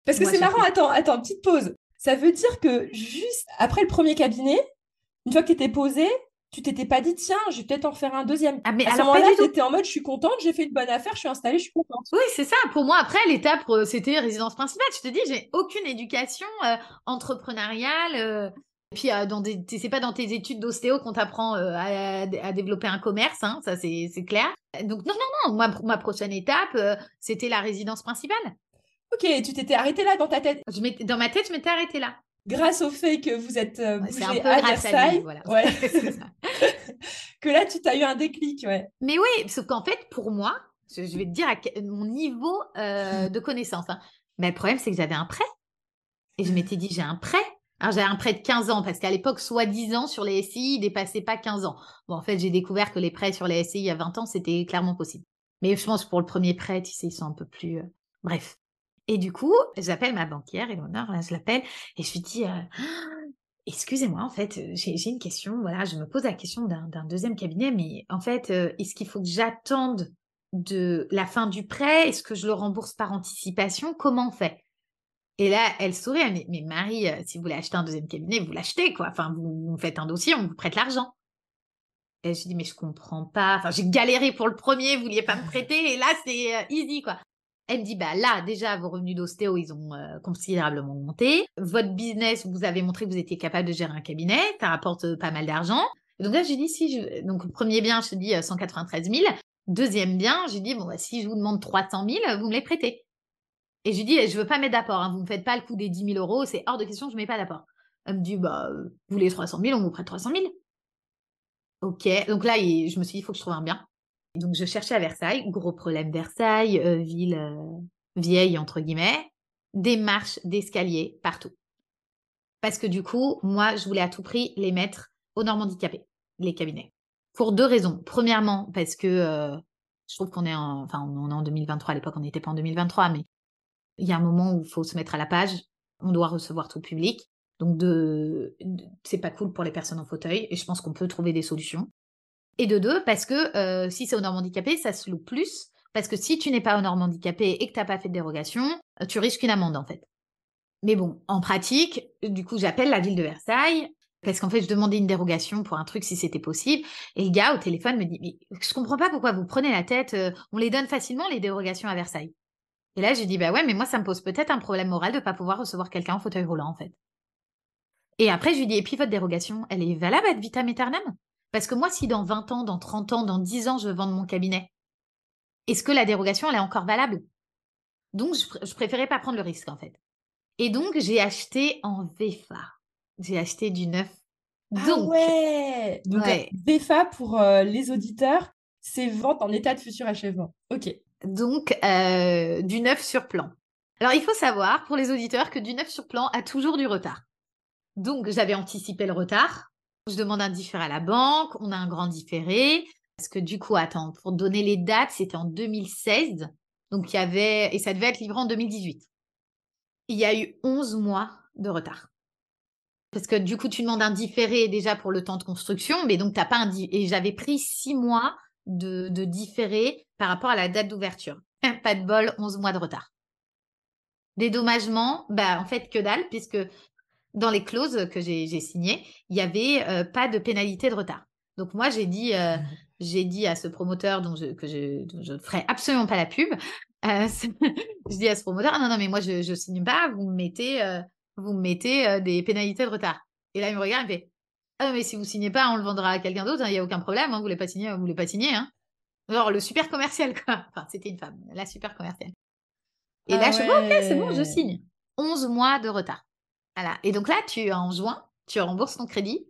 Parce que c'est marrant, attends, petite pause. Ça veut dire que juste après le premier cabinet, une fois que tu étais posée, tu t'étais pas dit, tiens, je vais peut-être en faire un 2e. Ah, mais à ce alors, moment-là, pas du tout. j'étais en mode, je suis contente, j'ai fait une bonne affaire, je suis installée, je suis contente. Oui, c'est ça. Pour moi, après, l'étape, c'était résidence principale. Je te dis, j'ai aucune éducation entrepreneuriale. Et puis, c'est pas dans tes études d'ostéo qu'on t'apprend à développer un commerce, hein, ça c'est clair. Donc, non, ma prochaine étape, c'était la résidence principale. Ok, tu t'étais arrêtée là dans ta tête. Dans ma tête, je m'étais arrêtée là. Grâce au fait que vous êtes c'est un bougé peu à grâce Versailles, à lui, voilà. ouais. C'est ça. que là, tu t'as eu un déclic, ouais. Mais oui, sauf qu'en fait, pour moi, je vais te dire mon niveau de connaissance. Hein. Mais le problème, c'est que j'avais un prêt. Et je m'étais dit, j'ai un prêt. Alors, j'avais un prêt de 15 ans, parce qu'à l'époque, soi-disant, sur les SCI, il ne dépassait pas 15 ans. Bon, en fait, j'ai découvert que les prêts sur les SCI il y a 20 ans, c'était clairement possible. Mais je pense que pour le premier prêt, tu sais, ils sont un peu plus... Bref. Et du coup, j'appelle ma banquière, Eleonore, je l'appelle, et je lui dis, excusez-moi, en fait, j'ai une question, voilà, je me pose la question d'un 2e cabinet, mais en fait, est-ce qu'il faut que j'attende de la fin du prêt? Est-ce que je le rembourse par anticipation? Comment on fait? Et là, elle sourit, elle me dit, mais Marie, si vous voulez acheter un 2e cabinet, vous l'achetez, quoi. Enfin, vous faites un dossier, on vous prête l'argent. Et je dis, mais je comprends pas. Enfin, j'ai galéré pour le premier, vous vouliez pas me prêter, et là, c'est easy, quoi. Elle me dit, bah là, déjà, vos revenus d'ostéo, ils ont considérablement monté. Votre business, vous avez montré que vous étiez capable de gérer un cabinet, ça rapporte pas mal d'argent. Et donc là, j'ai dit, donc premier bien, je te dis 193 000. 2e bien, j'ai dit, bon, bah, si je vous demande 300 000, vous me les prêtez. Et je lui dis, je veux pas mettre d'apport, hein, vous me faites pas le coup des 10 000 euros, c'est hors de question, je mets pas d'apport. Elle me dit, bah, vous voulez 300 000, on vous prête 300 000. Ok, donc là, je me suis dit, il faut que je trouve un bien. Et donc, je cherchais à Versailles, gros problème Versailles, ville vieille, entre guillemets, des marches d'escalier partout. Parce que du coup, moi, je voulais à tout prix les mettre aux normes handicapées, les cabinets. Pour 2 raisons. Premièrement, parce que je trouve qu'on est on est en 2023, à l'époque, on n'était pas en 2023, mais il y a un moment où il faut se mettre à la page, on doit recevoir tout le public. Donc, c'est pas cool pour les personnes en fauteuil, et je pense qu'on peut trouver des solutions. Et de 2, parce que si c'est aux normes handicapées, ça se loue plus. Parce que si tu n'es pas aux normes handicapées et que tu n'as pas fait de dérogation, tu risques une amende, en fait. Mais bon, en pratique, du coup, j'appelle la ville de Versailles, parce qu'en fait, je demandais une dérogation pour un truc si c'était possible. Et le gars, au téléphone, me dit, mais je comprends pas pourquoi vous prenez la tête, on les donne facilement, les dérogations à Versailles. Et là, j'ai dit, bah ouais, mais moi, ça me pose peut-être un problème moral de ne pas pouvoir recevoir quelqu'un en fauteuil roulant, en fait. Et après, je lui dis, et puis votre dérogation, elle est valable ad vitam aeternam? Parce que moi, si dans 20 ans, dans 30 ans, dans 10 ans, je vends mon cabinet, est-ce que la dérogation, elle est encore valable? Donc, je préférais pas prendre le risque, en fait. Et donc, j'ai acheté en VFA. J'ai acheté du neuf. Ah ouais! Donc, VFA, pour les auditeurs, c'est vente en état de futur achèvement. Ok. Donc, du neuf sur plan. Alors, il faut savoir, pour les auditeurs, que du neuf sur plan a toujours du retard. Donc, j'avais anticipé le retard. Je demande un différé à la banque, on a un grand différé. Parce que du coup, attends, pour donner les dates, c'était en 2016. Donc, et ça devait être livré en 2018. Il y a eu 11 mois de retard. Parce que du coup, tu demandes un différé déjà pour le temps de construction, mais donc, t'as pas et j'avais pris 6 mois de différé par rapport à la date d'ouverture. Pas de bol, 11 mois de retard. Dédommagement, bah, en fait, que dalle, puisque dans les clauses que j'ai signées, il n'y avait pas de pénalité de retard. Donc moi, j'ai dit à ce promoteur dont je ne ferai absolument pas la pub, je dis à ce promoteur, ah non, mais moi, je ne signe pas, vous me mettez des pénalités de retard. Et là, il me regarde, il me fait, ah non, mais si vous ne signez pas, on le vendra à quelqu'un d'autre, il n'y a aucun problème, vous ne voulez pas signer, vous ne voulez pas signer. Hein. Genre le super commercial, quoi. Enfin, c'était une femme, la super commerciale. Et là, je fais, ok, c'est bon, je signe. 11 mois de retard. Voilà. Et donc là, en juin, tu rembourses ton crédit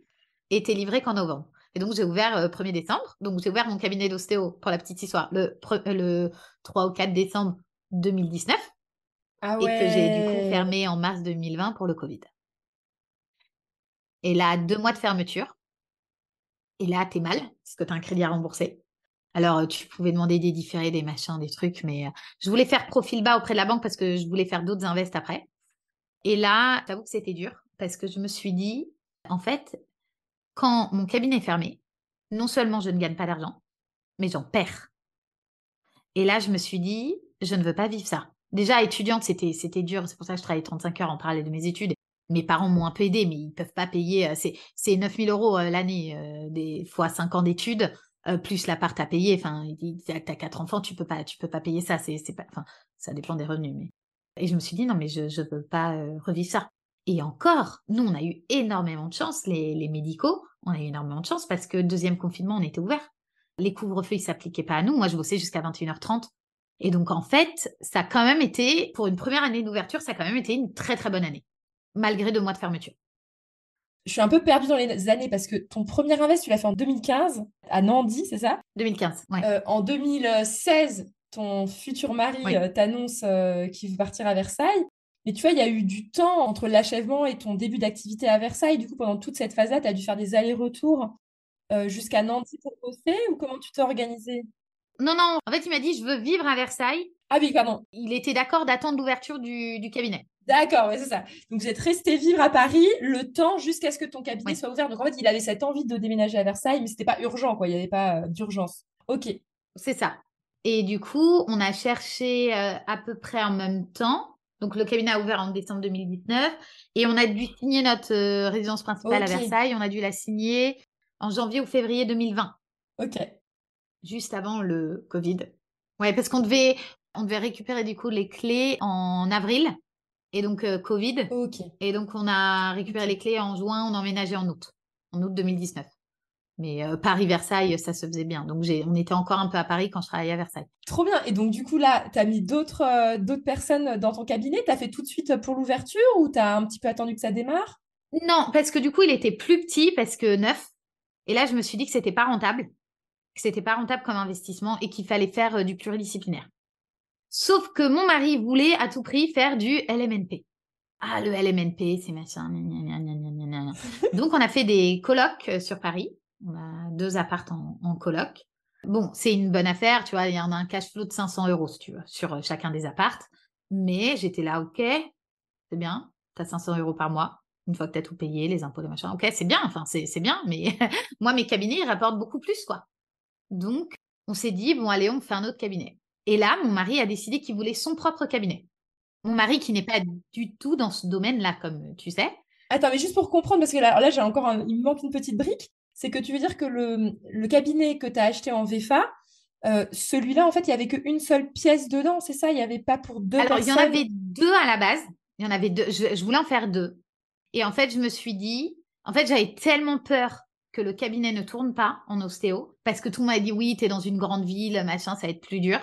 et tu es livré qu'en novembre. Et donc, j'ai ouvert 1er décembre. Donc, j'ai ouvert mon cabinet d'ostéo, pour la petite histoire, le 3 ou 4 décembre 2019. Ah et que j'ai du coup ouais. fermé en mars 2020 pour le Covid. Et là, 2 mois de fermeture. Et là, t'es mal, parce que tu as un crédit à rembourser. Alors, tu pouvais demander des différés, des machins, des trucs, mais je voulais faire profil bas auprès de la banque parce que je voulais faire d'autres invests après. Et là, j'avoue que c'était dur parce que je me suis dit, en fait, quand mon cabinet est fermé, non seulement je ne gagne pas d'argent, mais j'en perds. Et là, je me suis dit, je ne veux pas vivre ça. Déjà, étudiante, c'était dur. C'est pour ça que je travaillais 35 heures en parallèle de mes études. Mes parents m'ont un peu aidée, mais ils ne peuvent pas payer. C'est 9 000 euros l'année, des fois 5 ans d'études, plus l'appart à payer. Enfin, tu as 4 enfants, tu peux pas payer ça. C'est pas, enfin, ça dépend des revenus. Mais... Et je me suis dit, non, mais je ne veux pas revivre ça. Et encore, nous, on a eu énormément de chance, les médicaux. On a eu énormément de chance parce que deuxième confinement, on était ouvert. Les couvre-feux, ils ne s'appliquaient pas à nous. Moi, je bossais jusqu'à 21h30. Et donc, en fait, ça a quand même été, pour une première année d'ouverture, ça a quand même été une très, très bonne année, malgré 2 mois de fermeture. Je suis un peu perdue dans les années parce que ton premier invest, tu l'as fait en 2015 à Nandy, c'est ça? 2015, ouais. En 2016, ton futur mari Oui. t'annonce qu'il veut partir à Versailles. Mais tu vois, il y a eu du temps entre l'achèvement et ton début d'activité à Versailles. Du coup, pendant toute cette phase-là, tu as dû faire des allers-retours jusqu'à Nancy pour bosser ou comment tu t'es organisée? Non, non, en fait, il m'a dit, je veux vivre à Versailles. Ah oui, pardon. Il était d'accord d'attendre l'ouverture du cabinet. D'accord, ouais, c'est ça. Donc, vous êtes resté vivre à Paris le temps jusqu'à ce que ton cabinet Oui. soit ouvert. Donc, en fait, il avait cette envie de déménager à Versailles, mais c'était pas urgent, quoi. Il n'y avait pas d'urgence. Ok. C'est ça. Et du coup, on a cherché à peu près en même temps. Donc, le cabinet a ouvert en décembre 2019 et on a dû signer notre résidence principale à Ok. Versailles. On a dû la signer en janvier ou février 2020, Ok. juste avant le Covid. Ouais, parce qu'on devait récupérer du coup les clés en avril et donc Covid. Ok. Et donc, on a récupéré Ok. les clés en juin, on a emménagé en août 2019. Mais Paris-Versailles, ça se faisait bien. Donc, on était encore un peu à Paris quand je travaillais à Versailles. Trop bien. Et donc, du coup, là, tu as mis d'autres personnes dans ton cabinet. Tu as fait tout de suite pour l'ouverture ou tu as un petit peu attendu que ça démarre? Non, parce que du coup, il était plus petit, parce que neuf. Et là, je me suis dit que c'était pas rentable. Que c'était pas rentable comme investissement et qu'il fallait faire du pluridisciplinaire. Sauf que mon mari voulait à tout prix faire du LMNP. Ah, le LMNP, c'est machin. Gna, gna, gna, gna, gna. Donc, on a fait des colocs sur Paris. On a 2 apparts en coloc. Bon, c'est une bonne affaire, tu vois, il y en a un cash flow de 500 euros, si tu veux, sur chacun des apparts. Mais j'étais là, ok, c'est bien, tu as 500 euros par mois, une fois que tu as tout payé, les impôts, les machins. Ok, c'est bien, enfin, c'est bien, mais moi, mes cabinets, ils rapportent beaucoup plus, quoi. Donc, on s'est dit, bon, allez, on fait un autre cabinet. Et là, mon mari a décidé qu'il voulait son propre cabinet. Mon mari, qui n'est pas du tout dans ce domaine-là, comme tu sais. Attends, mais juste pour comprendre, parce que là j'ai encore il me manque une petite brique. C'est que tu veux dire que le cabinet que tu as acheté en VFA, celui-là, en fait, il n'y avait qu'une seule pièce dedans, c'est ça? Il n'y avait pas pour deux Alors, il y en personnes? avait 2 à la base. Il y en avait 2. Je voulais en faire 2. Et en fait, je me suis dit, en fait, j'avais tellement peur que le cabinet ne tourne pas en ostéo, parce que tout le monde m'a dit, oui, tu es dans une grande ville, machin, ça va être plus dur,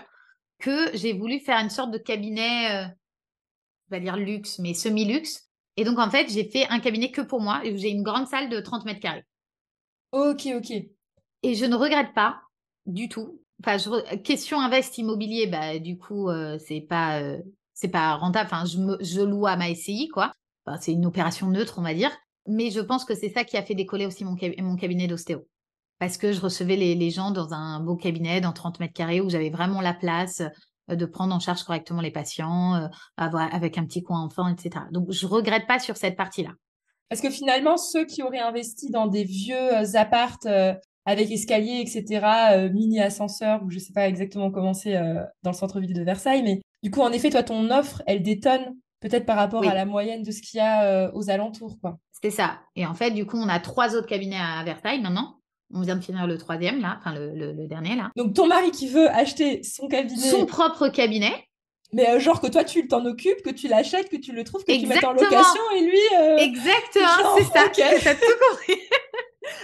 que j'ai voulu faire une sorte de cabinet, on va dire luxe, mais semi-luxe. Et donc, en fait, j'ai fait un cabinet que pour moi, et j'ai une grande salle de 30 mètres carrés. Ok, ok. Et je ne regrette pas du tout. Enfin, question invest immobilier, bah, du coup, c'est pas rentable. Enfin, je loue à ma SCI, quoi. Enfin, c'est une opération neutre, on va dire. Mais je pense que c'est ça qui a fait décoller aussi mon cabinet d'ostéo. Parce que je recevais les gens dans un beau cabinet, dans 30 mètres carrés, où j'avais vraiment la place de prendre en charge correctement les patients, avec un petit coin enfant, etc. Donc, je regrette pas sur cette partie-là. Parce que finalement, ceux qui auraient investi dans des vieux appartes avec escalier, etc., mini-ascenseur, ou je sais pas exactement comment c'est dans le centre-ville de Versailles, mais du coup, en effet, toi, ton offre, elle détonne Peut-être par rapport Oui. à la moyenne de ce qu'il y a aux alentours, quoi. C'est ça. Et en fait, du coup, on a 3 autres cabinets à Versailles maintenant. On vient de finir le 3e, là, enfin le dernier, là. Donc, ton mari qui veut acheter son Son cabinet, propre cabinet. mais genre que toi, tu t'en occupes, que tu l'achètes, que tu le trouves, que tu mettes en Exactement. location, et lui, Exactement, genre, c'est ça. ok. T'as tout compris.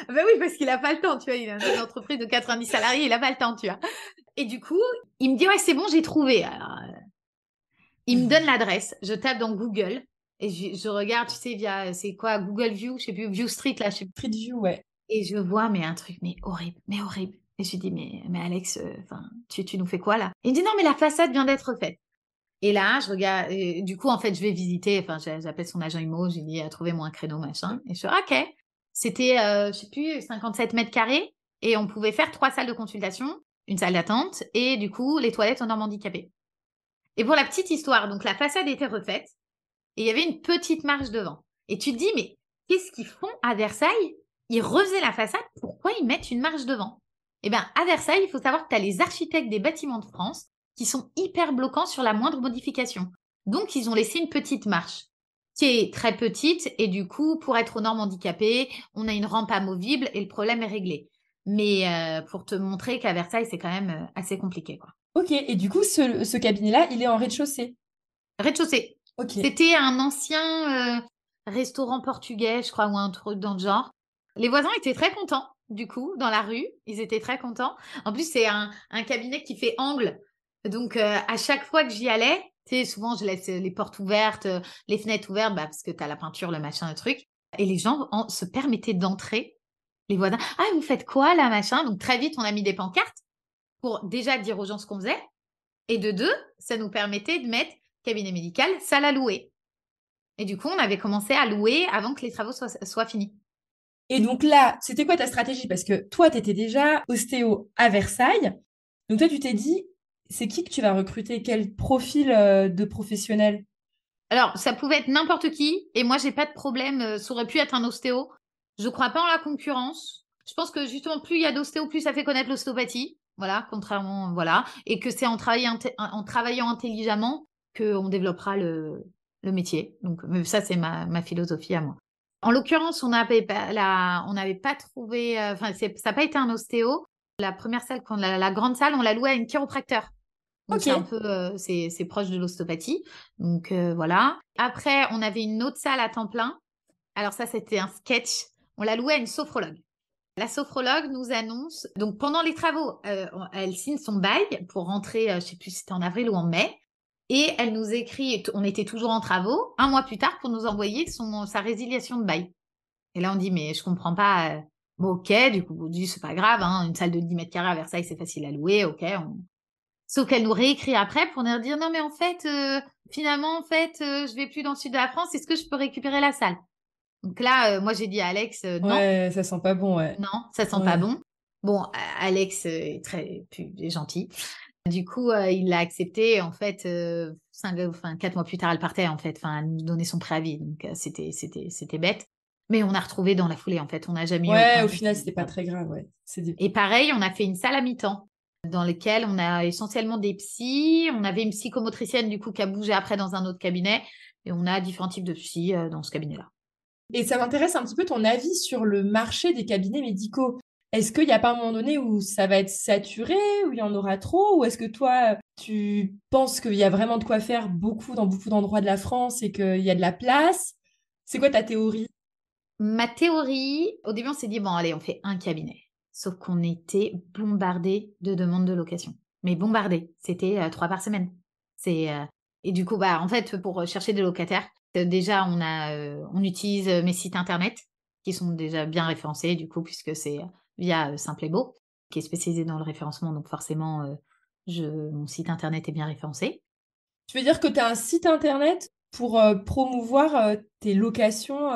Ben oui, parce qu'il a pas le temps, tu vois. Il a une entreprise de 90 salariés, il a pas le temps, tu vois. Et du coup, il me dit, ouais, c'est bon, j'ai trouvé. Alors, il me donne l'adresse. Je tape dans Google et je regarde, tu sais, via, c'est quoi, Google View, je sais plus, View Street, là, je sais plus. Street View, ouais. Et je vois, mais un truc, mais horrible, mais horrible. Et je lui dis, mais Alex, enfin, tu nous fais quoi, là? Il me dit, non, mais la façade vient d'être faite. Et là, je regarde, et du coup, en fait, je vais visiter, enfin, j'appelle son agent IMO, j'ai dit, trouvez-moi un créneau, machin. Et je suis, ok. C'était, je sais plus, 57 mètres carrés, et on pouvait faire 3 salles de consultation, une salle d'attente, et du coup, les toilettes aux normes handicapées. Et pour la petite histoire, donc la façade était refaite, et il y avait une petite marche devant. Et tu te dis, mais qu'est-ce qu'ils font à Versailles? Ils refaisaient la façade, pourquoi ils mettent une marche devant? Eh bien, à Versailles, il faut savoir que tu as les architectes des bâtiments de France qui sont hyper bloquants sur la moindre modification. Donc, ils ont laissé une petite marche qui est très petite et du coup, pour être aux normes handicapées, on a une rampe amovible et le problème est réglé. Mais pour te montrer qu'à Versailles, c'est quand même assez compliqué, quoi. Ok, et du coup, ce cabinet-là, il est en rez-de-chaussée. Rez-de-chaussée. Ok. C'était un ancien restaurant portugais, je crois, ou un truc dans le genre. Les voisins étaient très contents, du coup, dans la rue. Ils étaient très contents. En plus, c'est un cabinet qui fait angle. Donc, à chaque fois que j'y allais, tu sais, souvent, je laisse les portes ouvertes, les fenêtres ouvertes, bah, parce que tu as la peinture, le machin, le truc. Et les gens se permettaient d'entrer. Les voisins, ah, vous faites quoi, là, machin? Donc, très vite, on a mis des pancartes pour déjà dire aux gens ce qu'on faisait. Et de deux, ça nous permettait de mettre cabinet médical, salle à louer. Et du coup, on avait commencé à louer avant que les travaux soient finis. Et donc là, c'était quoi ta stratégie? Parce que toi, tu étais déjà ostéo à Versailles. Donc toi, tu t'es dit, c'est qui que tu vas recruter? Quel profil de professionnel? Alors, ça pouvait être n'importe qui. Et moi, j'ai pas de problème. Ça aurait pu être un ostéo. Je crois pas en la concurrence. Je pense que justement, plus il y a d'ostéo, plus ça fait connaître l'ostéopathie. Voilà, contrairement, voilà. Et que c'est en travaillant intelligemment qu'on développera le métier. Donc, mais ça, c'est ma philosophie à moi. En l'occurrence, on n'avait pas trouvé, enfin, ça n'a pas été un ostéo. La première salle, la grande salle, on l'a louée à une chiropracteur. Donc, Ok. c'est un peu, c'est proche de l'ostéopathie. Donc, voilà. Après, on avait une autre salle à temps plein. Alors ça, c'était un sketch. On l'a louée à une sophrologue. La sophrologue nous annonce, donc pendant les travaux, elle signe son bail pour rentrer, je ne sais plus si c'était en avril ou en mai. Et elle nous écrit, on était toujours en travaux, un mois plus tard pour nous envoyer sa résiliation de bail. Et là, on dit, mais je comprends pas. Bon, ok, du coup, c'est pas grave, hein, une salle de 10 mètres carrés à Versailles, c'est facile à louer, ok. Sauf qu'elle nous réécrit après pour nous dire, non, mais en fait, finalement, en fait, je vais plus dans le sud de la France, est-ce que je peux récupérer la salle? Donc là, moi, j'ai dit à Alex, non, Ouais, ça sent pas bon, ouais. non, ça sent pas Ouais. bon. Bon, Alex est gentil. Du coup, il l'a accepté. En fait, 4 mois plus tard, elle partait, en fait. Enfin, elle nous donnait son préavis. Donc, c'était bête. Mais on a retrouvé dans la foulée, en fait. On n'a jamais eu Ouais, aucun au final, souci. c'était pas très grave, ouais. Et pareil, on a fait une salle à mi-temps dans laquelle on a essentiellement des psys. On avait une psychomotricienne, du coup, qui a bougé après dans un autre cabinet. Et on a différents types de psys dans ce cabinet-là. Et ça m'intéresse un petit peu ton avis sur le marché des cabinets médicaux. Est-ce qu'il n'y a pas un moment donné où ça va être saturé, où il y en aura trop, ou est-ce que toi, tu penses qu'il y a vraiment de quoi faire dans beaucoup d'endroits de la France et qu'il y a de la place? C'est quoi ta théorie? Ma théorie, au début, on s'est dit, bon, allez, on fait un cabinet. Sauf qu'on était bombardés de demandes de location. Mais bombardés. C'était 3 par semaine. Et du coup, bah, en fait, pour chercher des locataires, déjà, on utilise mes sites internet qui sont déjà bien référencés, du coup, puisque c'est via Simple et Beau, qui est spécialisé dans le référencement. Donc, forcément, mon site internet est bien référencé. Tu veux dire que tu as un site internet pour promouvoir tes locations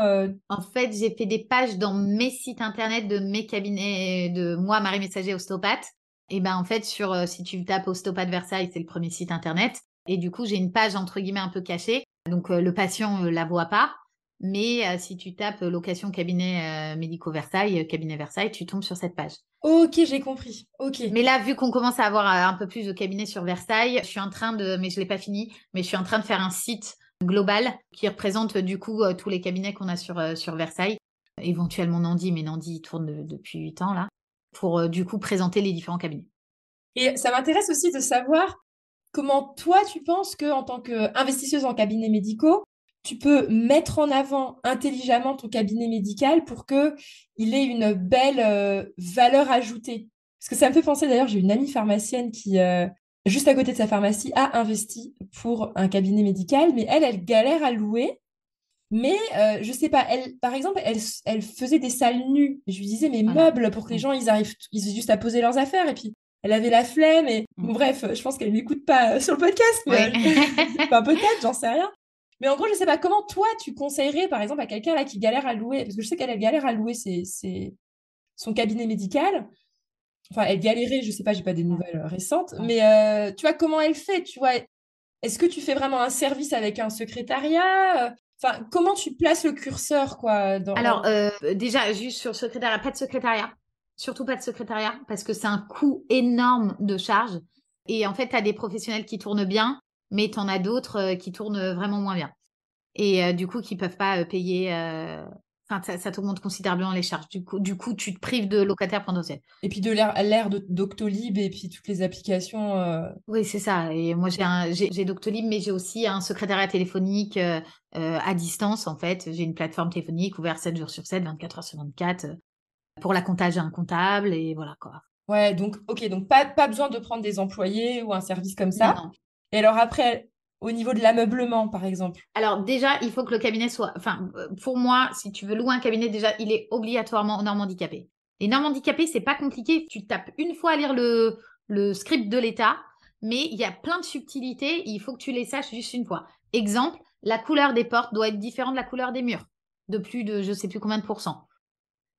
En fait, j'ai fait des pages dans mes sites internet de mes cabinets, de moi, Marie Messager, ostéopathe. Et ben en fait, si tu tapes ostéopathe Versailles, c'est le premier site internet. Et du coup, j'ai une page entre guillemets un peu cachée. Donc le patient la voit pas. Mais si tu tapes location cabinet médicaux Versailles, cabinet Versailles, tu tombes sur cette page. Ok, j'ai compris. Ok. Mais là, vu qu'on commence à avoir un peu plus de cabinets sur Versailles, mais je l'ai pas fini, mais je suis en train de faire un site global qui représente du coup tous les cabinets qu'on a sur Versailles. Éventuellement Nandy, mais Nandy il tourne depuis 8 ans là, pour du coup présenter les différents cabinets. Et ça m'intéresse aussi de savoir comment toi, tu penses qu'en tant qu'investisseuse en cabinets médicaux, tu peux mettre en avant intelligemment ton cabinet médical pour qu'il ait une belle valeur ajoutée. Parce que ça me fait penser, d'ailleurs, j'ai une amie pharmacienne qui, juste à côté de sa pharmacie, a investi pour un cabinet médical, mais elle galère à louer. Mais je sais pas, elle, par exemple, elle faisait des salles nues. Je lui disais, mais Voilà. meubles pour que les gens, ils aient juste à poser leurs affaires. Et puis, elle avait la flemme. Et bon, bref, je pense qu'elle m'écoute pas sur le podcast, mais enfin, peut-être, j'en sais rien. Mais en gros, je sais pas, comment toi, tu conseillerais, par exemple, à quelqu'un là qui galère à louer, parce que je sais qu'elle galère à louer son cabinet médical. Enfin, elle galérait, je sais pas, j'ai pas des nouvelles récentes. Mais tu vois, comment elle fait, tu vois? Est-ce que tu fais vraiment un service avec un secrétariat? Enfin, comment tu places le curseur, quoi, Alors, déjà, juste sur le secrétariat, pas de secrétariat. Surtout pas de secrétariat, parce que c'est un coût énorme de charge. Et en fait, tu as des professionnels qui tournent bien, mais tu en as d'autres qui tournent vraiment moins bien. Et du coup, qui peuvent pas payer. Enfin, ça t'augmente considérablement les charges. Du coup, tu te prives de locataires potentiels. Et puis de l'ère de Doctolib et puis toutes les applications. Oui, c'est ça. Et moi, j'ai Doctolib, mais j'ai aussi un secrétariat téléphonique à distance, en fait. J'ai une plateforme téléphonique ouverte 7 jours sur 7, 24 heures sur 24. Pour la compta, j'ai un comptable et voilà quoi. Ouais, donc, ok, donc pas besoin de prendre des employés ou un service comme Non, ça. non. Et alors après, au niveau de l'ameublement, par exemple. Alors déjà, il faut que le cabinet soit... Enfin, pour moi, si tu veux louer un cabinet, déjà, il est obligatoirement aux normes handicapées. Les normes handicapées, c'est pas compliqué. Tu tapes une fois à lire le script de l'État, mais il y a plein de subtilités. Il faut que tu les saches juste une fois. Exemple, la couleur des portes doit être différente de la couleur des murs, de plus de je sais plus combien de pourcents.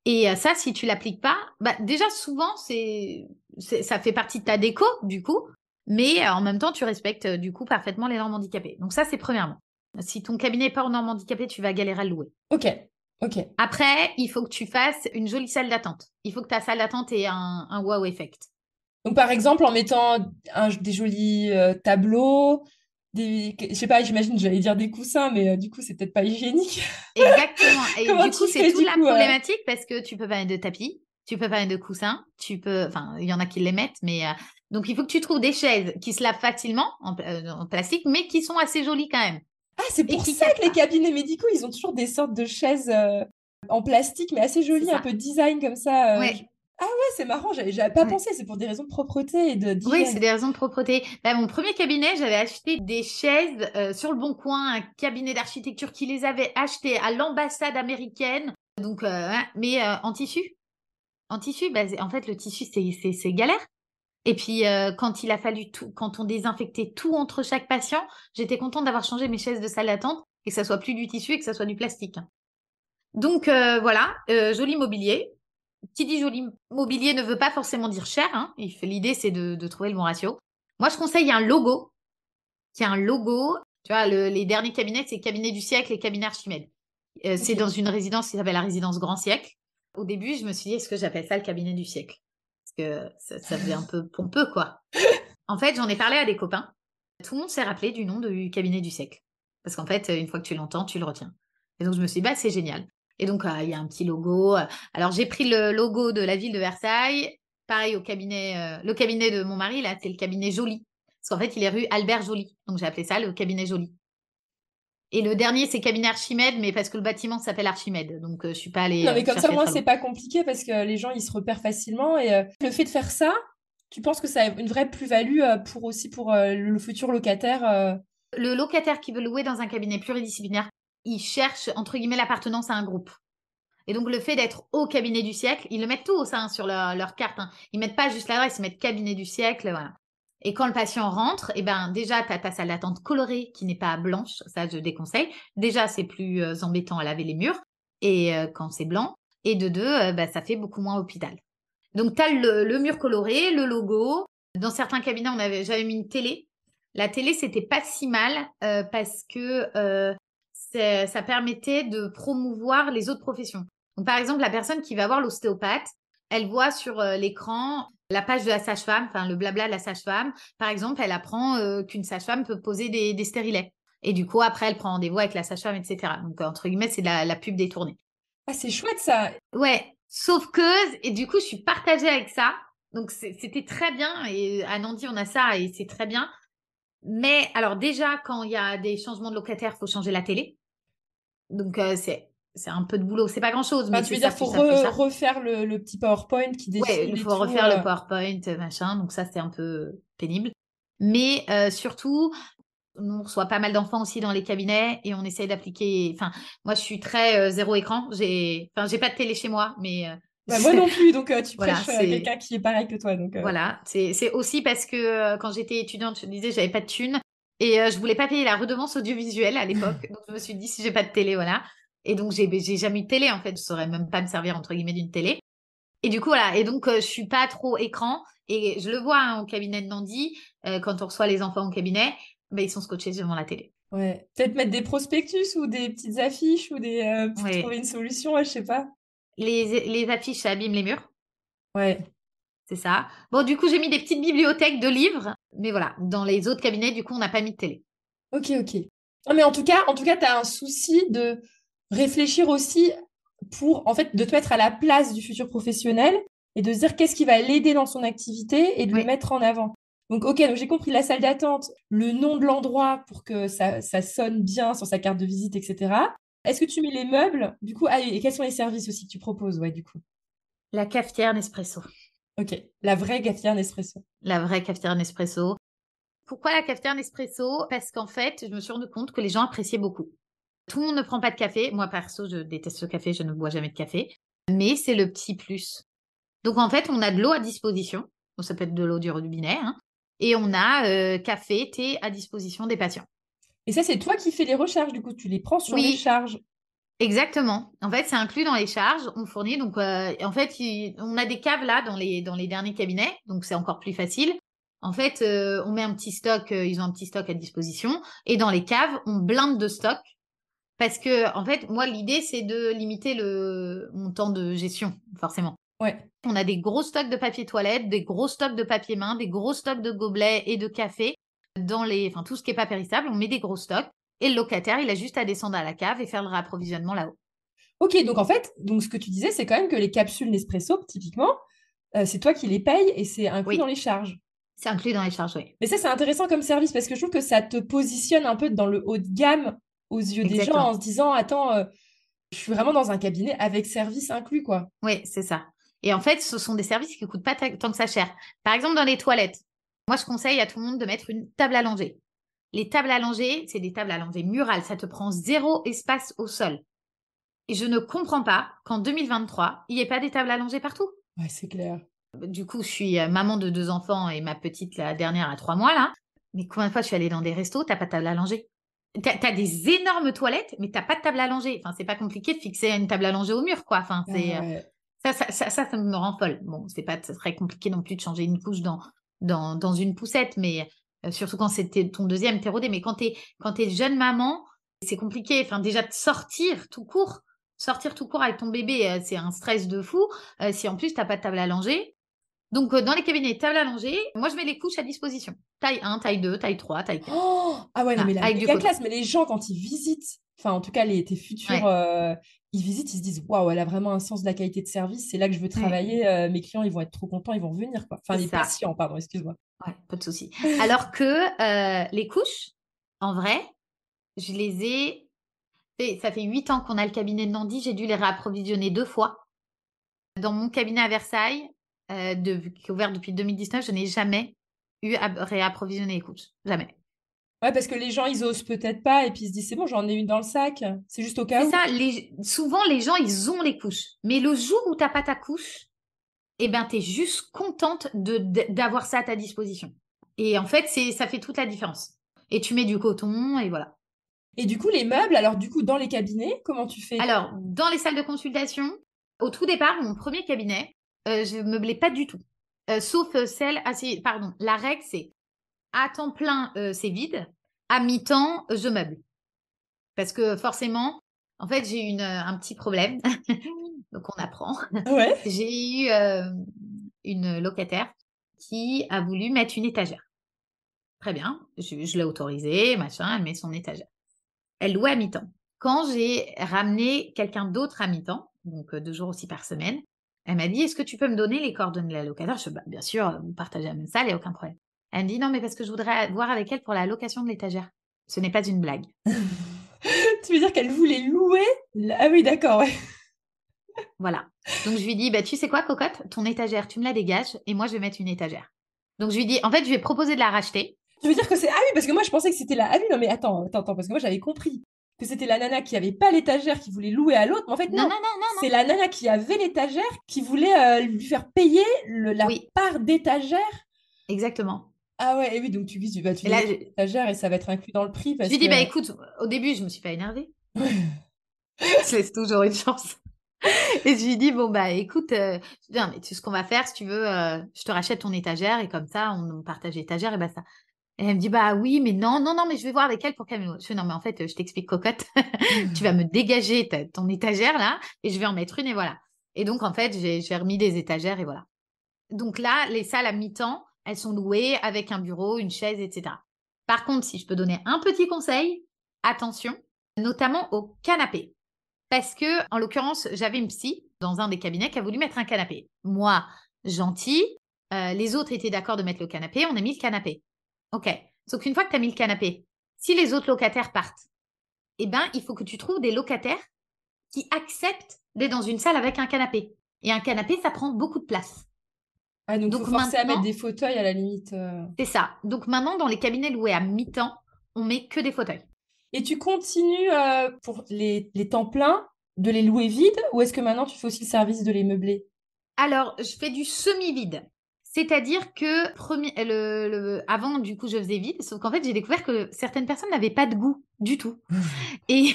Et ça, si tu l'appliques pas, bah déjà souvent ça fait partie de ta déco du coup, mais en même temps tu respectes du coup parfaitement les normes handicapées. Donc ça c'est premièrement. Si ton cabinet n'est pas aux normes handicapées, tu vas galérer à le louer. Ok. Après, il faut que tu fasses une jolie salle d'attente. Il faut que ta salle d'attente ait un wow effect. Donc par exemple, en mettant des jolis tableaux, je sais pas, j'imagine, j'allais dire des coussins, mais du coup, c'est peut-être pas hygiénique. Exactement. Et Comment du coup, tu c'est fais, toute du la coup, problématique parce que tu peux pas mettre de tapis, tu peux pas mettre de coussins, enfin, il y en a qui les mettent, mais donc il faut que tu trouves des chaises qui se lavent facilement en plastique, mais qui sont assez jolies quand même. Ah, c'est pour ça que les cabinets médicaux, ils ont toujours des sortes de chaises en plastique, mais assez jolies, un peu design comme ça. Ouais. Ah ouais, c'est marrant, j'avais pas pensé, c'est pour des raisons de propreté et d'hygiène. Oui, c'est des raisons de propreté. Bah, mon premier cabinet, j'avais acheté des chaises sur le Bon Coin, un cabinet d'architecture qui les avait achetées à l'ambassade américaine. Donc, mais en tissu. En tissu, bah, en fait, le tissu, c'est galère. Et puis, quand il a fallu quand on désinfectait tout entre chaque patient, j'étais contente d'avoir changé mes chaises de salle d'attente et que ça soit plus du tissu et que ça soit du plastique. Donc, voilà, joli mobilier. Qui dit joli mobilier ne veut pas forcément dire cher. Hein. L'idée, c'est de trouver le bon ratio. Moi, je conseille un logo. Qui a un logo. Tu vois, les derniers cabinets, c'est Cabinet du siècle et Cabinet Archimède. C'est dans une résidence qui s'appelle la résidence Grand Siècle. Au début, je me suis dit, est-ce que j'appelle ça le cabinet du siècle? Parce que ça faisait un peu pompeux, quoi. En fait, j'en ai parlé à des copains. Tout le monde s'est rappelé du nom du cabinet du siècle. Parce qu'en fait, une fois que tu l'entends, tu le retiens. Et donc, je me suis dit, bah, c'est génial. Et donc, il y a un petit logo. Alors, j'ai pris le logo de la ville de Versailles. Pareil au cabinet, le cabinet de mon mari, là, c'est le cabinet Joly. Parce qu'en fait, il est rue Albert Joly. Donc, j'ai appelé ça le cabinet Joly. Et le dernier, c'est cabinet Archimède, mais parce que le bâtiment s'appelle Archimède. Donc, je suis pas allée. Non, mais comme ça, moi, c'est pas compliqué parce que les gens, ils se repèrent facilement. Et le fait de faire ça, tu penses que ça a une vraie plus-value pour le futur locataire Le locataire qui veut louer dans un cabinet pluridisciplinaire, il cherche, entre guillemets, l'appartenance à un groupe. Et donc, le fait d'être au cabinet du siècle, ils le mettent tout ça sur leur carte. Hein. Ils mettent pas juste l'adresse, ils mettent cabinet du siècle, voilà. Et quand le patient rentre, eh ben, déjà, tu as ta salle d'attente colorée qui n'est pas blanche. Ça, je déconseille. Déjà, c'est plus embêtant à laver les murs et quand c'est blanc. Et de deux, bah, ça fait beaucoup moins hôpital. Donc, tu as le mur coloré, le logo. Dans certains cabinets, j'avais mis une télé. La télé, c'était pas si mal parce que ça permettait de promouvoir les autres professions. Donc, par exemple, la personne qui va voir l'ostéopathe, elle voit sur l'écran la page de la sage-femme, enfin le blabla de la sage-femme. Par exemple, elle apprend qu'une sage-femme peut poser des stérilets. Et du coup, après, elle prend rendez-vous avec la sage-femme, etc. Donc, entre guillemets, c'est la pub détournée. Ah, c'est chouette ça. Ouais, sauf que, et du coup, je suis partagée avec ça. Donc, c'était très bien. Et à Nandy, on a ça et c'est très bien. Mais alors, déjà, quand il y a des changements de locataires, il faut changer la télé. Donc, c'est un peu de boulot. C'est pas grand-chose, mais Tu c'est veux ça, dire, plus faut ça, plus ça. refaire le petit PowerPoint qui Ouais, défile il et faut tout. refaire le PowerPoint, machin. Donc, ça, c'est un peu pénible. Mais surtout, on reçoit pas mal d'enfants aussi dans les cabinets et on essaye d'appliquer. Enfin, moi, je suis très zéro écran. J'ai pas de télé chez moi, mais Bah, moi non plus, donc tu voilà, prêches quelqu'un qui est pareil que toi. Donc, voilà. C'est aussi parce que quand j'étais étudiante, je te disais, j'avais pas de thunes et je voulais pas payer la redevance audiovisuelle à l'époque. Donc, je me suis dit, si j'ai pas de télé, voilà. Et donc, j'ai jamais eu de télé, en fait. Je saurais même pas me servir, entre guillemets, d'une télé. Et du coup, voilà. Et donc, je suis pas trop écran. Et je le vois au cabinet de Nandy, quand on reçoit les enfants au cabinet, ben, ils sont scotchés devant la télé. ouais. Peut-être mettre des prospectus ou des petites affiches ou pour trouver Ouais. une solution, ouais, je sais pas. Les affiches, ça abîme les murs. Ouais. C'est ça. Bon, du coup, j'ai mis des petites bibliothèques de livres. Mais voilà, dans les autres cabinets, du coup, on n'a pas mis de télé. Ok, ok. Non, mais en tout cas, tu as un souci de réfléchir aussi pour, en fait, de te mettre à la place du futur professionnel et de se dire qu'est-ce qui va l'aider dans son activité et de le Oui. mettre en avant. Donc, ok, donc j'ai compris la salle d'attente, le nom de l'endroit pour que ça sonne bien sur sa carte de visite, etc. Est-ce que tu mets les meubles? Du coup, ah, et quels sont les services aussi que tu proposes? Ouais, du coup. La cafetière Nespresso. Ok, la vraie cafetière Nespresso. La vraie cafetière Nespresso. Pourquoi la cafetière Nespresso? Parce qu'en fait, je me suis rendu compte que les gens appréciaient beaucoup. Tout le monde ne prend pas de café. Moi, perso, je déteste le café, je ne bois jamais de café. Mais c'est le petit plus. Donc, en fait, on a de l'eau à disposition. Donc, ça peut être de l'eau du robinet, hein. Et on a café, thé à disposition des patients. Et ça, c'est toi qui fais les recharges, du coup, tu les prends sur les Oui, charges. exactement. En fait, c'est inclus dans les charges. On fournit donc, en fait, on a des caves là dans les derniers cabinets, donc c'est encore plus facile. En fait, on met un petit stock. Ils ont un petit stock à disposition, et dans les caves, on blinde de stock parce que, en fait, moi, l'idée c'est de limiter mon temps de gestion, forcément. Ouais. On a des gros stocks de papier toilette, des gros stocks de papier main, des gros stocks de gobelets et de café enfin tout ce qui est pas périssable. On met des gros stocks. Et le locataire, il a juste à descendre à la cave et faire le réapprovisionnement là-haut. Ok, donc en fait, donc ce que tu disais, c'est quand même que les capsules Nespresso, typiquement, c'est toi qui les payes et c'est inclus dans Oui, les charges. c'est inclus dans les charges, oui. Mais ça, c'est intéressant comme service parce que je trouve que ça te positionne un peu dans le haut de gamme aux yeux des gens en Exactement. se disant, attends, je suis vraiment dans un cabinet avec service inclus, quoi. Oui, c'est ça. Et en fait, ce sont des services qui ne coûtent pas tant que ça cher. Par exemple, dans les toilettes, moi, je conseille à tout le monde de mettre une table à langer. Les tables à langer, c'est des tables à langer murales. Ça te prend 0 espace au sol. Et je ne comprends pas qu'en 2023, il n'y ait pas des tables à langer partout. Ouais, c'est clair. Du coup, je suis maman de 2 enfants et ma petite, la dernière, a 3 mois, là. Mais combien de fois je suis allée dans des restos, t'as pas de table à langer? T'as des énormes toilettes, mais t'as pas de table à langer. Enfin, c'est pas compliqué de fixer une table à langer au mur, quoi. Enfin, Ah c'est ouais. ça me rend folle. Bon, c'est pas très compliqué non plus de changer une couche dans une poussette, mais surtout quand c'était ton deuxième, t'es rodé. Mais quand t'es jeune maman, c'est compliqué. Enfin, déjà de sortir tout court avec ton bébé, c'est un stress de fou. Si en plus t'as pas de table à langer. Donc, dans les cabinets table à langer, moi je mets les couches à disposition. Taille 1, taille 2, taille 3, taille 4. Oh, ah ouais, non, Voilà, mais la avec du méga coton. classe. Mais les gens, quand ils visitent, enfin, en tout cas, tes futurs, Ouais. ils visitent, ils se disent, waouh, elle a vraiment un sens de la qualité de service. C'est là que je veux Ouais, travailler. Mes clients, ils vont être trop contents, ils vont revenir, quoi. Enfin, c'est les ça. patients, pardon, excuse-moi. Ouais, pas de souci. Alors que les couches, en vrai, je les ai ça fait 8 ans qu'on a le cabinet de Nandy, j'ai dû les réapprovisionner 2 fois. Dans mon cabinet à Versailles, qui est ouvert depuis 2019, je n'ai jamais eu à réapprovisionner les couches. Jamais. Ouais, parce que les gens, ils osent peut-être pas et puis ils se disent, c'est bon, j'en ai une dans le sac. C'est juste au cas C'est où. ça, souvent les gens, ils ont les couches. Mais le jour où t'as pas ta couche, eh ben, tu es juste contente d'avoir ça à ta disposition. Et en fait, ça fait toute la différence. Et tu mets du coton et voilà. Et du coup, les meubles, alors du coup, dans les cabinets, comment tu fais? Alors, dans les salles de consultation, au tout départ, mon premier cabinet, je ne meublais pas du tout. Sauf celle... Ah si, pardon. La règle, c'est à temps plein, c'est vide. À mi-temps, je meuble. Parce que forcément, en fait, j'ai eu un petit problème. Donc, on apprend. Ouais. J'ai eu une locataire qui a voulu mettre une étagère. Très bien, je l'ai autorisée, machin, elle met son étagère. Elle louait à mi-temps. Quand j'ai ramené quelqu'un d'autre à mi-temps, donc 2 jours aussi par semaine, elle m'a dit: «Est-ce que tu peux me donner les coordonnées de la locataire?» Je fais: «Bah, bien sûr, vous partagez la même salle, il y a aucun problème». Elle me dit: «Non, mais parce que je voudrais voir avec elle pour la location de l'étagère». Ce n'est pas une blague. Tu veux dire qu'elle voulait louer? Ah oui, d'accord, ouais. Voilà. Donc je lui dis: «Bah, tu sais quoi cocotte? Ton étagère, tu me la dégages et moi je vais mettre une étagère». Donc je lui dis: «En fait, je lui ai proposé de la racheter». Tu veux dire que c'est... Ah oui, parce que moi, je pensais que c'était la... Ah oui, non, mais attends, parce que moi, j'avais compris que c'était la nana qui avait pas l'étagère qui voulait louer à l'autre. Mais en fait, Non, non. non, non, non, non. C'est la nana qui avait l'étagère qui voulait lui faire payer la Oui, part d'étagère. C'est exactement. Ah ouais, et oui, donc tu dis, bah, tu Et là, donnes l'étagère et ça va être inclus dans le prix je parce lui que... dis: «Bah, écoute, au début, je me suis pas énervée. Je laisse toujours une chance». Et je lui dis: «Bon, bah, écoute, je dis: «Non, mais tu sais ce qu'on va faire, si tu veux, je te rachète ton étagère et comme ça, on partage l'étagère et basta». Et elle me dit: «Bah, oui, mais non, non, non, mais je vais voir avec elle pour qu'elle me loue». Je fais: «Non, mais en fait, je t'explique cocotte, tu vas me dégager ton étagère là et je vais en mettre une et voilà». Et donc en fait, j'ai remis des étagères et voilà. Donc là, les salles à mi-temps, elles sont louées avec un bureau, une chaise et cetera. Par contre, si je peux donner un petit conseil, attention, notamment au canapé. Parce que, en l'occurrence, j'avais une psy dans un des cabinets qui a voulu mettre un canapé. Moi, gentille, les autres étaient d'accord de mettre le canapé, on a mis le canapé. OK. Sauf qu'une fois que tu as mis le canapé, si les autres locataires partent, eh ben, il faut que tu trouves des locataires qui acceptent d'être dans une salle avec un canapé. Et un canapé, ça prend beaucoup de place. Ah, donc, il faut Donc forcer à mettre maintenant, des fauteuils à la limite. c'est ça. Donc maintenant, dans les cabinets loués à mi-temps, on met que des fauteuils. Et tu continues pour les temps pleins de les louer vides ou est-ce que maintenant tu fais aussi le service de les meubler? Alors, je fais du semi-vide. C'est-à-dire que avant, du coup, je faisais vide, sauf qu'en fait, j'ai découvert que certaines personnes n'avaient pas de goût du tout. Et,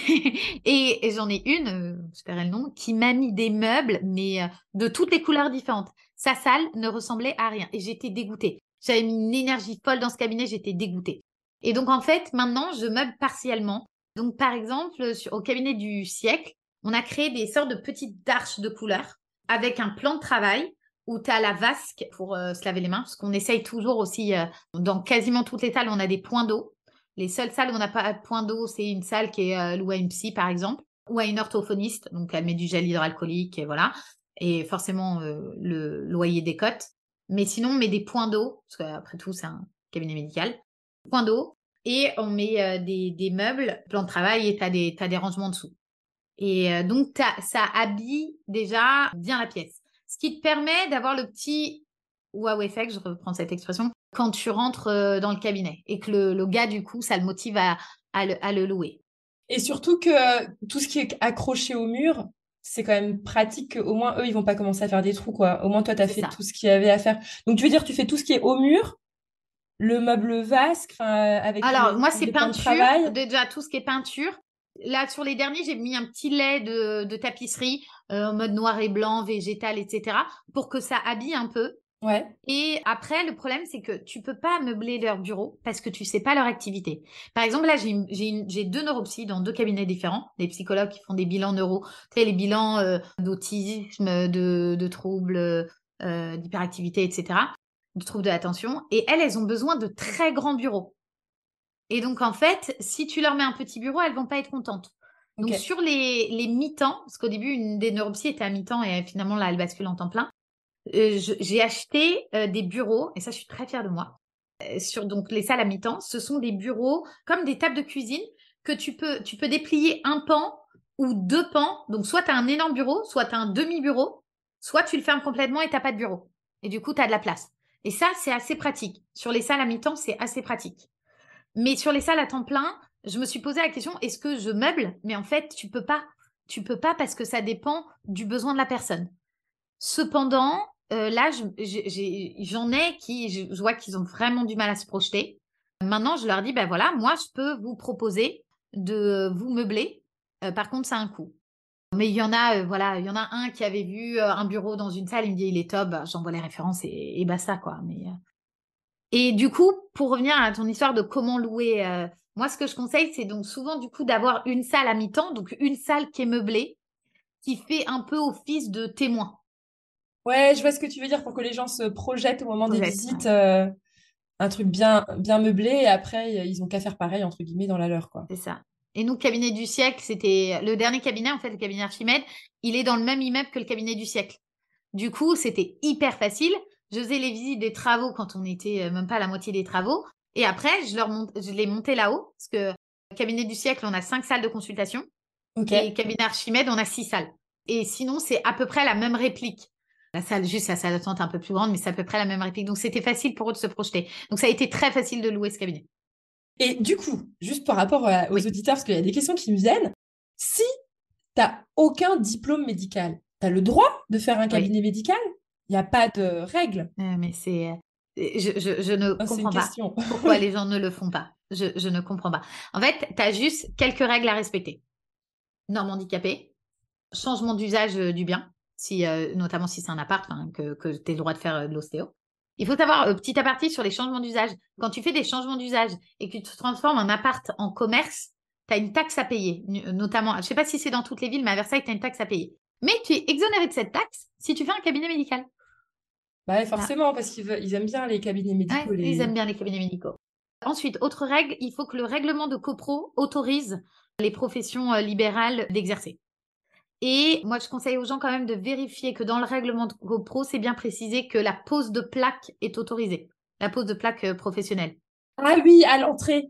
et j'en ai une, je tairai le nom, qui m'a mis des meubles, mais de toutes les couleurs différentes. Sa salle ne ressemblait à rien et j'étais dégoûtée. J'avais mis une énergie folle dans ce cabinet, j'étais dégoûtée. Et donc, en fait, maintenant, je meuble partiellement. Donc, par exemple, au cabinet du siècle, on a créé des sortes de petites arches de couleurs avec un plan de travail où tu as la vasque pour se laver les mains, parce qu'on essaye toujours aussi, dans quasiment toutes les salles, on a des points d'eau. Les seules salles où on n'a pas de point d'eau, c'est une salle qui est louée à une psy, par exemple, ou à une orthophoniste. Donc, elle met du gel hydroalcoolique et voilà. Et forcément, le loyer décote. Mais sinon, on met des points d'eau, parce qu'après tout, c'est un cabinet médical. Points d'eau. Et on met des meubles, plan de travail, et t'as des rangements dessous. Et donc, ça habille déjà bien la pièce. Ce qui te permet d'avoir le petit wow effect, je reprends cette expression, quand tu rentres dans le cabinet et que le gars, du coup, ça le motive à le louer. Et surtout que tout ce qui est accroché au mur, c'est quand même pratique qu'au moins eux, ils vont pas commencer à faire des trous, quoi. Au moins, toi, tu as C'est fait ça. tout ce qu'il y avait à faire. Donc, tu veux dire, tu fais tout ce qui est au mur, le meuble vasque, avec Alors, moi, c'est les plans de peinture. travail. Déjà, tout ce qui est peinture. Là, sur les derniers, j'ai mis un petit lait de tapisserie en mode noir et blanc, végétal, etc. pour que ça habille un peu. Ouais. Et après, le problème, c'est que tu peux pas meubler leur bureau parce que tu sais pas leur activité. Par exemple, là, j'ai 2 neuropsys dans 2 cabinets différents, des psychologues qui font des bilans neuro, tu sais, les bilans d'autisme, de troubles d'hyperactivité, etc., de troubles de l'attention. Et elles ont besoin de très grands bureaux. Et donc, en fait, si tu leur mets un petit bureau, elles vont pas être contentes. Donc, Ok. sur les mi-temps, parce qu'au début, une des neuropsies était à mi-temps et finalement, là, elle bascule en temps plein. J'ai acheté des bureaux, et ça, je suis très fière de moi. Sur donc les salles à mi-temps, ce sont des bureaux comme des tables de cuisine que tu peux déplier un pan ou 2 pans. Donc, soit tu as un énorme bureau, soit tu as un demi-bureau, soit tu le fermes complètement et tu pas de bureau. Et du coup, tu as de la place. Et ça, c'est assez pratique. Sur les salles à mi-temps, c'est assez pratique. Mais sur les salles à temps plein, je me suis posé la question, est-ce que je meuble? Mais en fait, tu peux pas. Tu peux pas parce que ça dépend du besoin de la personne. Cependant, là, j'en ai qui, je vois qu'ils ont vraiment du mal à se projeter. Maintenant, je leur dis, ben voilà, moi, je peux vous proposer de vous meubler. Par contre, ça a un coût. Mais il y en a, voilà, il y en a un qui avait vu un bureau dans une salle, il me dit, il est top, bah, j'envoie les références et basta, quoi. Et du coup, pour revenir à ton histoire de comment louer, moi, ce que je conseille, c'est donc souvent, du coup, d'avoir une salle à mi-temps, donc une salle qui est meublée, qui fait un peu office de témoin. Ouais, je vois ce que tu veux dire pour que les gens se projettent au moment des Projette, visites. ouais. un truc bien, bien meublé et après, ils ont qu'à faire pareil, entre guillemets, dans la leur, quoi. C'est ça. Et nous, cabinet du siècle, c'était le dernier cabinet, en fait, le cabinet Archimède, il est dans le même immeuble que le cabinet du siècle. Du coup, c'était hyper facile. Je faisais les visites des travaux quand on était même pas à la moitié des travaux. Et après, je les montais là-haut, parce que cabinet du siècle, on a 5 salles de consultation. Ok. Et cabinet Archimède, on a 6 salles. Et sinon, c'est à peu près la même réplique. La salle d'attente est un peu plus grande, mais c'est à peu près la même réplique. Donc, c'était facile pour eux de se projeter. Donc, ça a été très facile de louer ce cabinet. Et du coup, juste par rapport aux Oui. auditeurs, parce qu'il y a des questions qui me viennent, si t'as aucun diplôme médical, t'as le droit de faire un cabinet médical? Il n'y a pas de règles. Mais je ne C'est une comprends pas question. pourquoi les gens ne le font pas. Je ne comprends pas. En fait, tu as juste quelques règles à respecter. Normes handicapées, changement d'usage du bien, notamment si c'est un appart, que tu as le droit de faire de l'ostéo. Il faut savoir, petit aparté sur les changements d'usage. Quand tu fais des changements d'usage et que tu transformes un appart en commerce, tu as une taxe à payer. Notamment, je ne sais pas si c'est dans toutes les villes, mais à Versailles, tu as une taxe à payer. Mais tu es exonéré de cette taxe si tu fais un cabinet médical. Bah ouais, forcément, parce ils aiment bien les cabinets médicaux. Ouais, ils aiment bien les cabinets médicaux. Ensuite, autre règle, il faut que le règlement de copro autorise les professions libérales d'exercer. Et moi, je conseille aux gens quand même de vérifier que dans le règlement de copro, c'est bien précisé que la pose de plaque est autorisée. La pose de plaque professionnelle. Ah oui, à l'entrée.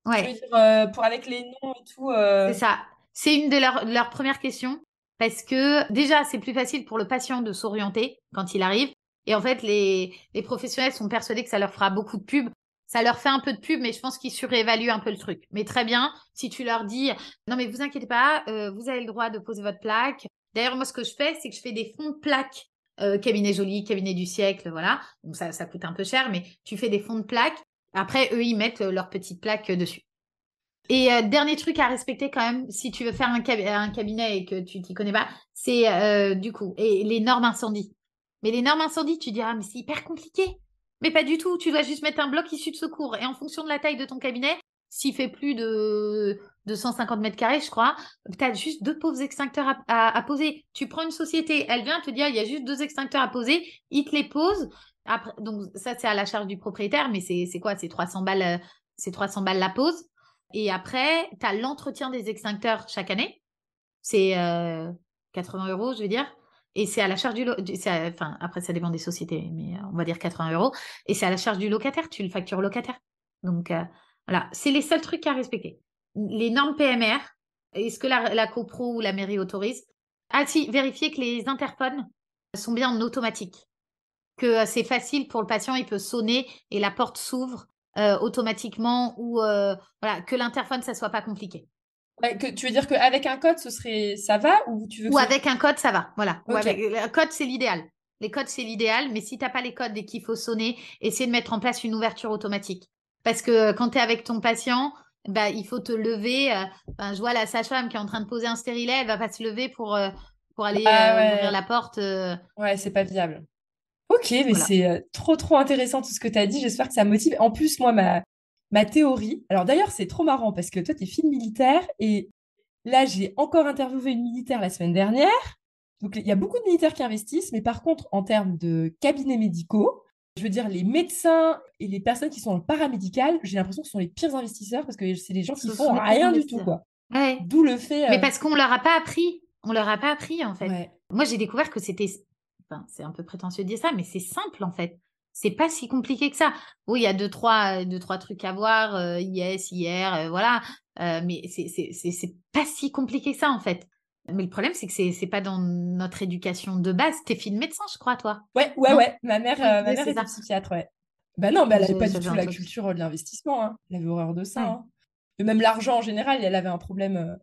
Tu veux Ouais, dire, pour avec les noms et tout. c'est ça. C'est une de leurs premières questions parce que déjà, c'est plus facile pour le patient de s'orienter quand il arrive. Et en fait, les professionnels sont persuadés que ça leur fera beaucoup de pub. Ça leur fait un peu de pub, mais je pense qu'ils surévaluent un peu le truc. Mais très bien, si tu leur dis, non mais vous inquiétez pas, vous avez le droit de poser votre plaque. D'ailleurs, moi, ce que je fais, c'est que je fais des fonds de plaques. Cabinet joli, cabinet du siècle, voilà. Donc ça coûte un peu cher, mais tu fais des fonds de plaques. Après, eux, ils mettent leur petite plaque dessus. Et dernier truc à respecter quand même, si tu veux faire un cabinet et que tu t'y connais pas, c'est du coup, et les normes incendie. Mais les normes incendie, tu diras, mais c'est hyper compliqué. Mais pas du tout, tu dois juste mettre un bloc issu de secours. Et en fonction de la taille de ton cabinet, s'il fait plus de 150 mètres carrés, je crois, tu as juste 2 pauvres extincteurs à poser. Tu prends une société, elle vient te dire, il y a juste 2 extincteurs à poser, il te les pose. Après, donc ça, c'est à la charge du propriétaire, mais c'est quoi? C'est 300 balles, c'est 300 balles la pose. Et après, tu as l'entretien des extincteurs chaque année. C'est 80 €, je veux dire. Et c'est à la charge enfin, après, ça dépend des sociétés, mais on va dire 80 €. Et c'est à la charge du locataire. Tu le factures au locataire. Donc, voilà. C'est les seuls trucs à respecter. Les normes PMR. Est-ce que la copro ou la mairie autorise? Ah si, vérifier que les interphones sont bien en automatique. Que c'est facile pour le patient, il peut sonner et la porte s'ouvre automatiquement ou voilà, que l'interphone, ça soit pas compliqué. Ouais, tu veux dire qu'avec un code, ça va ou tu veux Ou avec un code, ça va. Voilà. Ou Ok. avec le code, c'est l'idéal. Les codes, c'est l'idéal, mais si tu n'as pas les codes et qu'il faut sonner, essaie de mettre en place une ouverture automatique. Parce que quand tu es avec ton patient, bah, il faut te lever. Je vois la sage-femme qui est en train de poser un stérilet, elle va pas se lever pour aller ouvrir la porte. Ouais, c'est pas viable. Ok, mais Voilà. c'est trop trop intéressant tout ce que tu as dit. J'espère que ça motive. En plus, moi, ma théorie. Alors d'ailleurs, c'est trop marrant parce que toi, tu es fille militaire et là, j'ai encore interviewé une militaire la semaine dernière. Donc, il y a beaucoup de militaires qui investissent, mais par contre, en termes de cabinets médicaux, je veux dire, les médecins et les personnes qui sont dans le paramédical, j'ai l'impression que ce sont les pires investisseurs parce que c'est les gens qui Ce font sont les pires rien du tout, investisseurs. quoi. Ouais. D'où le fait. Mais parce qu'on leur a pas appris. On leur a pas appris, en fait. Ouais. Moi, j'ai découvert que c'était... Enfin, c'est un peu prétentieux de dire ça, mais c'est simple, en fait. C'est pas si compliqué que ça. Oui, il y a deux, trois trucs à voir, IS, IR, voilà. Mais c'est pas si compliqué que ça, en fait. Mais le problème, c'est que c'est pas dans notre éducation de base. T'es fille de médecin, je crois, toi. Ouais. Non? Ma mère, Oui, ma mère c'est était ça. psychiatre, ouais. Bah non, mais elle n'avait pas du J'avais tout un la truc. culture de l'investissement, hein. Elle avait horreur de ça, Ouais. hein. Et même l'argent en général, elle avait un problème,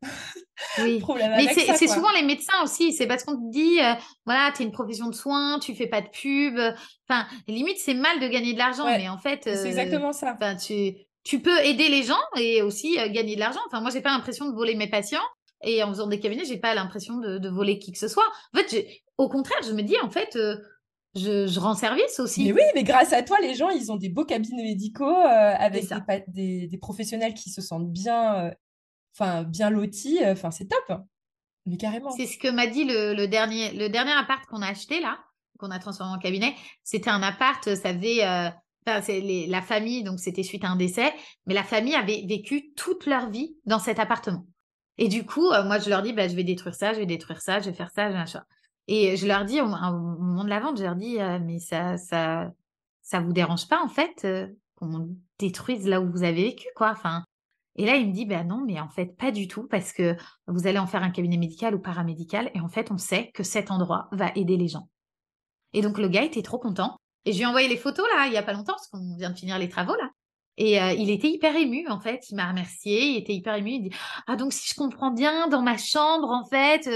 Oui, problème mais avec ça, c'est quoi. souvent les médecins aussi. C'est parce qu'on te dit, voilà, t'es une profession de soins, tu fais pas de pub. Enfin, limite, c'est mal de gagner de l'argent, Ouais, mais en fait, c'est exactement ça. enfin, tu peux aider les gens et aussi gagner de l'argent. Enfin, moi, j'ai pas l'impression de voler mes patients et en faisant des cabinets, j'ai pas l'impression de voler qui que ce soit. En fait, au contraire, je me dis, en fait, je rends service Mais aussi. oui, mais grâce à toi, les gens, ils ont des beaux cabinets médicaux C'est avec ça. des professionnels qui se sentent bien, enfin, bien lotis. Enfin, c'est top. Mais carrément. C'est ce que m'a dit le dernier appart qu'on a acheté là, qu'on a transformé en cabinet. C'était un appart, ça faisait Enfin, la famille, donc c'était suite à un décès, mais la famille avait vécu toute leur vie dans cet appartement. Et du coup, moi, je leur dis, bah, je vais détruire ça, je vais détruire ça, je vais faire ça, machin. Et je leur dis, au moment de la vente, je leur dis, mais ça vous dérange pas, en fait, qu'on détruise là où vous avez vécu, quoi. Enfin, et là, il me dit, bah non, mais en fait, pas du tout, parce que vous allez en faire un cabinet médical ou paramédical, et en fait, on sait que cet endroit va aider les gens. Et donc, le gars était trop content. Et je lui ai envoyé les photos, là, il y a pas longtemps, parce qu'on vient de finir les travaux, là. Et il était hyper ému, en fait. Il m'a remercié, il était hyper ému. Il dit, ah, donc si je comprends bien, dans ma chambre, en fait,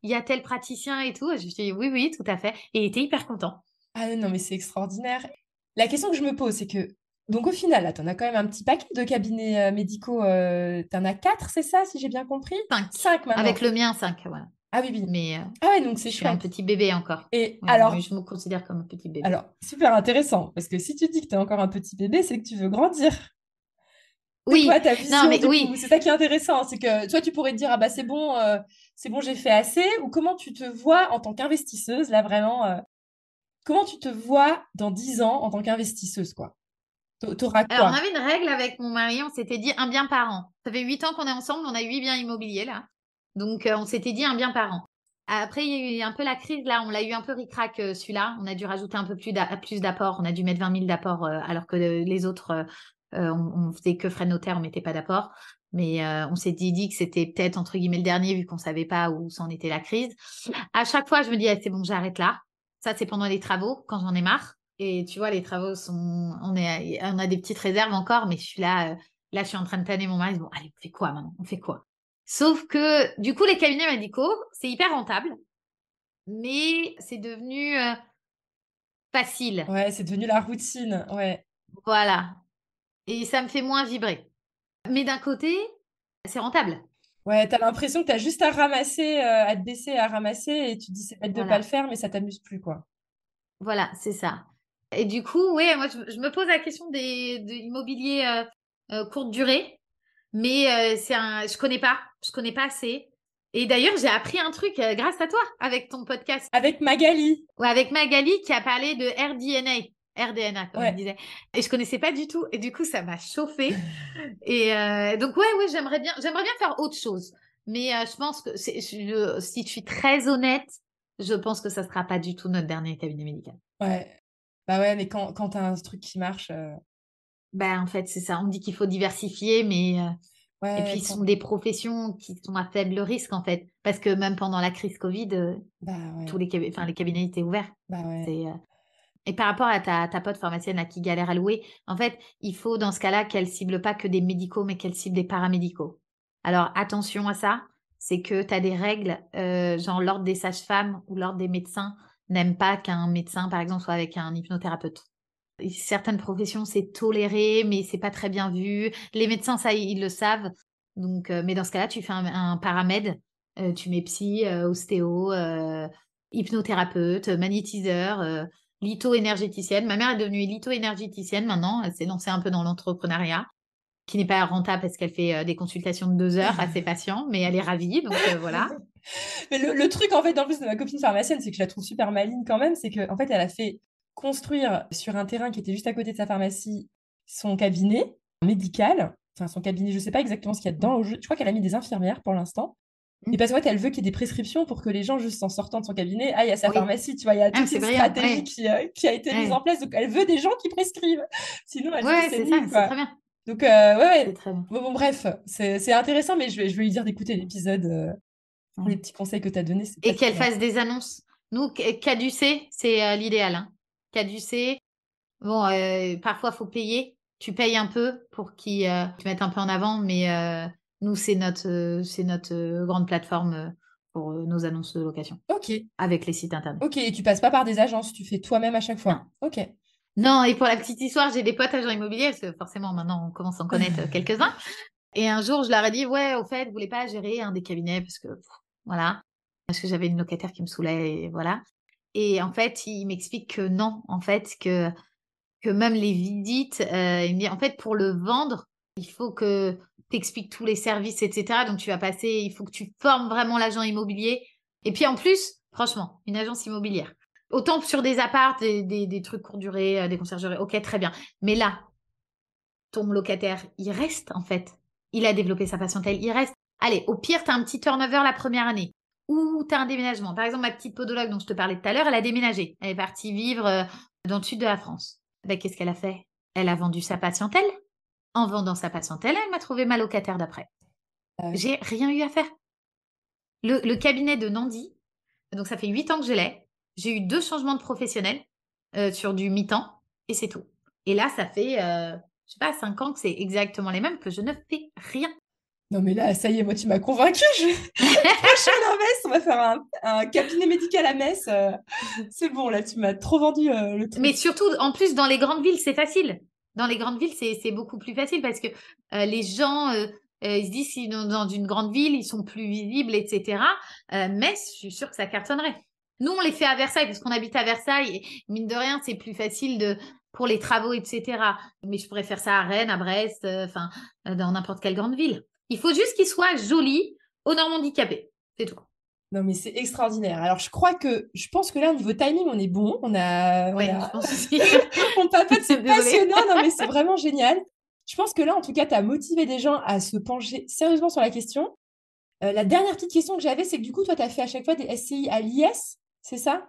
il y a tel praticien et tout. Je lui ai dit, oui, oui, tout à fait. Et il était hyper content. Ah non, mais c'est extraordinaire. La question que je me pose, c'est que, donc au final, là, tu en as quand même un petit paquet de cabinets médicaux. Tu en as 4, c'est ça, si j'ai bien compris? 5. 5 maintenant. Avec le mien, 5, voilà. Ah oui, oui. Mais Ah ouais, donc c'est je suis un chouette. petit bébé encore. Et Ouais, alors, mais je me considère comme un petit bébé. alors, super intéressant, parce que si tu dis que tu es encore un petit bébé, c'est que tu veux grandir. C'est Oui, quoi ta non, vision mais du oui. coup? C'est ça qui est intéressant, c'est que toi, tu pourrais te dire, ah bah c'est bon, j'ai fait assez, ou comment tu te vois en tant qu'investisseuse, là vraiment, comment tu te vois dans 10 ans en tant qu'investisseuse, quoi? T'auras Alors, on quoi? avait une règle avec mon mari, on s'était dit un bien par an. Ça fait 8 ans qu'on est ensemble, on a 8 biens immobiliers là. Donc, on s'était dit un bien par an. Après, il y a eu un peu la crise là, on l'a eu un peu ric-rac celui-là. On a dû rajouter un peu plus d'apport. On a dû mettre 20 000 d'apport alors que les autres, on faisait que frais de notaire, on mettait pas d'apport. Mais on s'est dit que c'était peut-être entre guillemets le dernier vu qu'on savait pas où s'en était la crise. À chaque fois, je me dis, ah, c'est bon, j'arrête là. Ça, c'est pendant les travaux, quand j'en ai marre. Et tu vois, les travaux on a des petites réserves encore, mais je suis là, je suis en train de tanner mon mari. Bon, allez, on fait quoi maintenant? On fait quoi? Sauf que, du coup, les cabinets médicaux, c'est hyper rentable, mais c'est devenu facile. Ouais, c'est devenu la routine, ouais. Voilà. Et ça me fait moins vibrer. Mais d'un côté, c'est rentable. Ouais, t'as l'impression que t'as juste à ramasser, à te baisser, à ramasser, et tu te dis c'est bête de pas le Voilà. faire, mais ça t'amuse plus, quoi. Voilà, c'est ça. Et du coup, ouais, moi, je me pose la question de l'immobilier courte durée, mais je connais pas assez. Et d'ailleurs, j'ai appris un truc grâce à toi avec ton podcast, Avec Magali, ou avec Magali qui a parlé de RDNA, comme elle ouais. disait. Et je connaissais pas du tout. Et du coup, ça m'a chauffée. Et donc, ouais, j'aimerais bien faire autre chose. Mais je pense que si je suis très honnête, je pense que ça sera pas du tout notre dernier cabinet médical. Ouais. Bah ouais, mais quand t'as un truc qui marche, Ben, en fait, c'est ça. On dit qu'il faut diversifier, mais et puis ouais, ce sont des professions qui sont à faible risque, en fait. Parce que même pendant la crise Covid, bah ouais, tous les cabinets étaient ouverts. bah ouais. C'est, Et par rapport à ta pote pharmacienne là, qui galère à louer, en fait, il faut dans ce cas-là qu'elle cible pas que des médicaux, mais qu'elle cible des paramédicaux. Alors attention à ça, c'est que tu as des règles, genre l'ordre des sages-femmes ou l'ordre des médecins n'aime pas qu'un médecin, par exemple, soit avec un hypnothérapeute. Et certaines professions, c'est toléré, mais c'est pas très bien vu. Les médecins, ça, ils le savent. Donc, mais dans ce cas-là, tu fais un paramède, tu mets psy, ostéo, hypnothérapeute, magnétiseur, litho-énergéticienne. Ma mère est devenue litho-énergéticienne maintenant. Elle s'est lancée un peu dans l'entrepreneuriat, qui n'est pas rentable parce qu'elle fait des consultations de 2 heures à ses patients, mais elle est ravie. Donc voilà. Mais le truc, en fait, en plus de ma copine pharmacienne, c'est que je la trouve super maligne quand même, c'est qu'en fait, elle a fait construire sur un terrain qui était juste à côté de sa pharmacie son cabinet médical. Enfin, son cabinet, je sais pas exactement ce qu'il y a dedans. Je crois qu'elle a mis des infirmières pour l'instant. Et parce qu'en fait, elle veut qu'il y ait des prescriptions pour que les gens, juste en sortant de son cabinet, aillent à sa Oui. pharmacie. Tu vois, il y a toute C'est une brillant. stratégie Ouais. qui a été mise Ouais. en place. Donc, elle veut des gens qui prescrivent. Sinon, elle se dit Ouais, c'est c'est ça, nul, c'est quoi. très bien. Donc, ouais, C'est ouais. très bien. Bon, bref, c'est intéressant, mais je vais lui dire d'écouter l'épisode, Ouais. les petits conseils que tu as donnés. C'est Et qu'elle passionnant. fasse des annonces. Nous, caducée, c'est l'idéal. Hein. Caducée, bon, parfois, il faut payer. Tu payes un peu pour qu'ils te mettent un peu en avant, mais nous, c'est notre grande plateforme pour nos annonces de location, Ok, avec les sites internet. ok. Et tu passes pas par des agences, tu fais toi-même à chaque Non. fois. Ok. Non, et pour la petite histoire, j'ai des potes agents immobiliers, parce que forcément, maintenant, on commence à en connaître quelques-uns. Et un jour, je leur ai dit, ouais, au fait, vous voulez pas gérer un des cabinets, parce que, voilà, parce que j'avais une locataire qui me saoulait, et voilà. Et en fait, il m'explique que non, en fait, que même les visites, il me dit, en fait, pour le vendre, il faut que tu expliques tous les services, etc. Donc, tu vas passer, il faut que tu formes vraiment l'agent immobilier. Et puis, en plus, franchement, une agence immobilière, Autant sur des apparts, des trucs courte durée, des conciergeries, ok, très bien. Mais là, ton locataire, il reste en fait. Il a développé sa patientèle, il reste. Allez, au pire, tu as un petit turnover la première année. Ou tu as un déménagement. Par exemple, ma petite podologue dont je te parlais tout à l'heure, elle a déménagé. Elle est partie vivre dans le sud de la France. Ben, qu'est-ce qu'elle a fait? Elle a vendu sa patientèle. En vendant sa patientèle, elle m'a trouvé ma locataire d'après. Ah ouais. J'ai rien eu à faire. Le cabinet de Nandi, donc ça fait 8 ans que je l'ai. J'ai eu 2 changements de professionnels sur du mi-temps et c'est tout. Et là, ça fait, je sais pas, 5 ans que c'est exactement les mêmes, que je ne fais rien. Non, mais là, ça y est, moi, tu m'as convaincue. Prochaine à Metz, on va faire un cabinet médical à Metz. C'est bon, là, tu m'as trop vendu le truc. Mais surtout, en plus, dans les grandes villes, c'est facile. Dans les grandes villes, c'est beaucoup plus facile parce que les gens, ils se disent si dans une grande ville, ils sont plus visibles, etc. Metz, je suis sûre que ça cartonnerait. Nous, on les fait à Versailles parce qu'on habite à Versailles. Et mine de rien, c'est plus facile pour les travaux, etc. Mais je pourrais faire ça à Rennes, à Brest, dans n'importe quelle grande ville. Il faut juste qu'il soit joli aux normes handicapées. C'est tout. Non, mais c'est extraordinaire. Alors, je pense que là, au niveau timing, on est bon. Ouais, je pense aussi. On papote, c'est Désolée. passionnant. Non, mais c'est vraiment génial. Je pense que là, en tout cas, tu as motivé des gens à se pencher sérieusement sur la question. La dernière petite question que j'avais, c'est que du coup, toi, tu as fait à chaque fois des SCI à l'IS, c'est ça?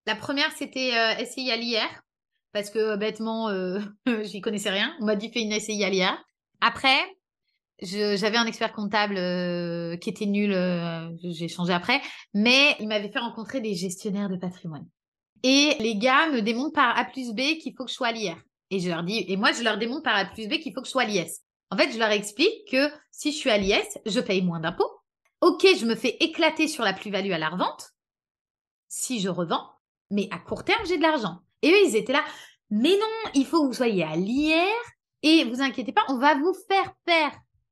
La première, c'était SCI à l'IR, parce que bêtement, j'y connaissais rien. On m'a dit fais une SCI à l'IR. Après, j'avais un expert comptable qui était nul, j'ai changé après, mais il m'avait fait rencontrer des gestionnaires de patrimoine. Et les gars me démontrent par A plus B qu'il faut que je sois à l'IR. Et je leur dis, et moi, je leur démontre par A plus B qu'il faut que je sois à l'IS. En fait, je leur explique que si je suis à l'IS, je paye moins d'impôts. Ok, je me fais éclater sur la plus-value à la revente si je revends, mais à court terme, j'ai de l'argent. Et eux, ils étaient là, mais non, il faut que vous soyez à l'IR et vous inquiétez pas, on va vous faire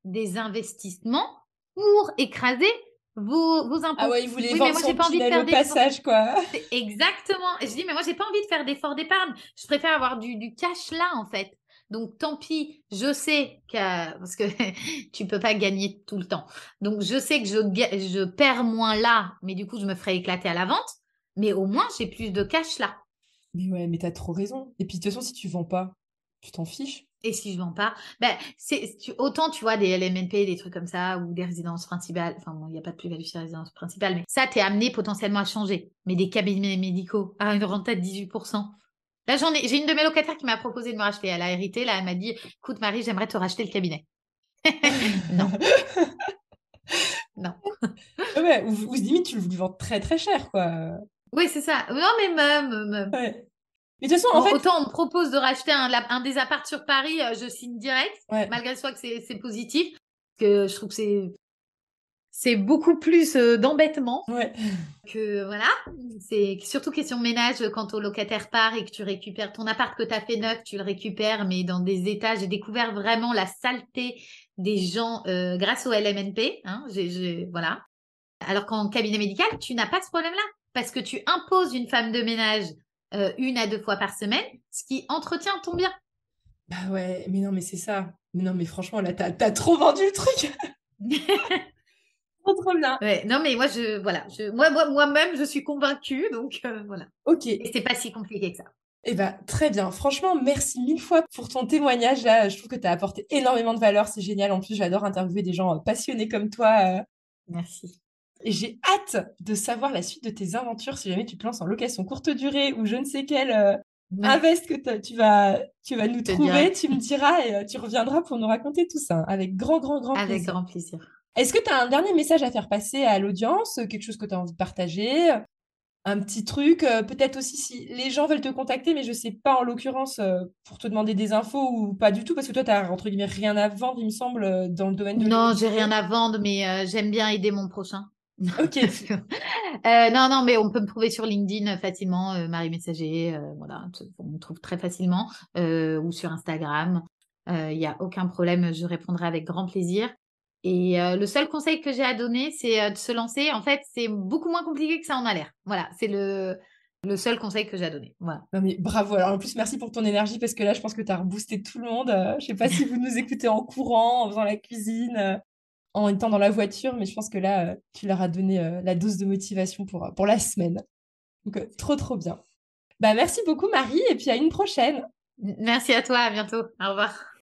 des investissements pour écraser vos impôts. Ah ouais, il voulait Oui, mais vendre moi, son j'ai pas envie de tunnel faire au des passage, quoi. Exactement. Et je dis, mais moi, j'ai pas envie de faire d'efforts d'épargne. Je préfère avoir du cash là, en fait. Donc, tant pis, je sais parce que tu peux pas gagner tout le temps. Donc, je sais que je perds moins là, mais du coup, je me ferai éclater à la vente. Mais au moins, j'ai plus de cash là. Mais ouais, mais t'as trop raison. Et puis, de toute façon, si tu vends pas, tu t'en fiches. Et si je vends pas, ben, autant tu vois des LMNP, des trucs comme ça, ou des résidences principales. Enfin, bon, il n'y a pas de plus-value sur les résidences principales, mais ça, t'es amené potentiellement à changer. Mais des cabinets médicaux à une rente à 18%. Là, j'ai une de mes locataires qui m'a proposé de me racheter. Elle a hérité. Là, elle m'a dit, écoute, Marie, j'aimerais te racheter le cabinet. Non, non. Ouais, ou limite, tu le vends très très cher, quoi. Oui, c'est ça. Non, mais même. Ouais. Mais de toute façon, en Bon, fait, autant on me propose de racheter un des apparts sur Paris, je signe direct, ouais. malgré soit que c'est positif, parce que je trouve que c'est beaucoup plus d'embêtement Ouais. que voilà. C'est surtout question ménage quand ton locataire part et que tu récupères ton appart que tu as fait neuf, tu le récupères, mais dans des états. J'ai découvert vraiment la saleté des gens grâce au LMNP. Hein, voilà. Alors qu'en cabinet médical, tu n'as pas ce problème-là parce que tu imposes une femme de ménage 1 à 2 fois par semaine, ce qui entretient ton bien. Bah ouais, mais non, mais c'est ça. Mais non, mais franchement, là, t'as trop vendu le truc. Trop bien. Ouais, non, mais moi-même, je suis convaincue, donc voilà. Ok. Et c'est pas si compliqué que ça. Eh ben, très bien. Franchement, merci 1000 fois pour ton témoignage. Là, je trouve que tu as apporté énormément de valeur. C'est génial. En plus, j'adore interviewer des gens passionnés comme toi. Merci. Et j'ai hâte de savoir la suite de tes aventures si jamais tu te lances en location courte durée ou je ne sais quel invest que tu vas nous te trouver. dirai. Tu me diras et tu reviendras pour nous raconter tout ça, hein, avec grand, grand, grand Avec plaisir. grand plaisir. Est-ce que tu as un dernier message à faire passer à l'audience, quelque chose que tu as envie de partager, un petit truc, peut-être aussi si les gens veulent te contacter, mais je sais pas en l'occurrence pour te demander des infos ou pas du tout, parce que toi, tu as entre guillemets rien à vendre, il me semble, dans le domaine de Non, j'ai l'immobilier. rien à vendre, mais j'aime bien aider mon prochain. Ok, Non, mais on peut me trouver sur LinkedIn facilement, Marie Messager, voilà, on me trouve très facilement, ou sur Instagram. Il n'y a aucun problème, je répondrai avec grand plaisir. Et le seul conseil que j'ai à donner, c'est de se lancer. En fait, c'est beaucoup moins compliqué que ça en a l'air. Voilà, c'est le seul conseil que j'ai à donner. Voilà. non mais bravo. Alors en plus, merci pour ton énergie, parce que là, je pense que tu as reboosté tout le monde. Je sais pas si vous nous écoutez en courant, en faisant la cuisine, en étant dans la voiture, mais je pense que là, tu leur as donné la dose de motivation pour la semaine. Donc, trop bien. Bah, merci beaucoup, Marie, et puis à une prochaine. Merci à toi, à bientôt. Au revoir.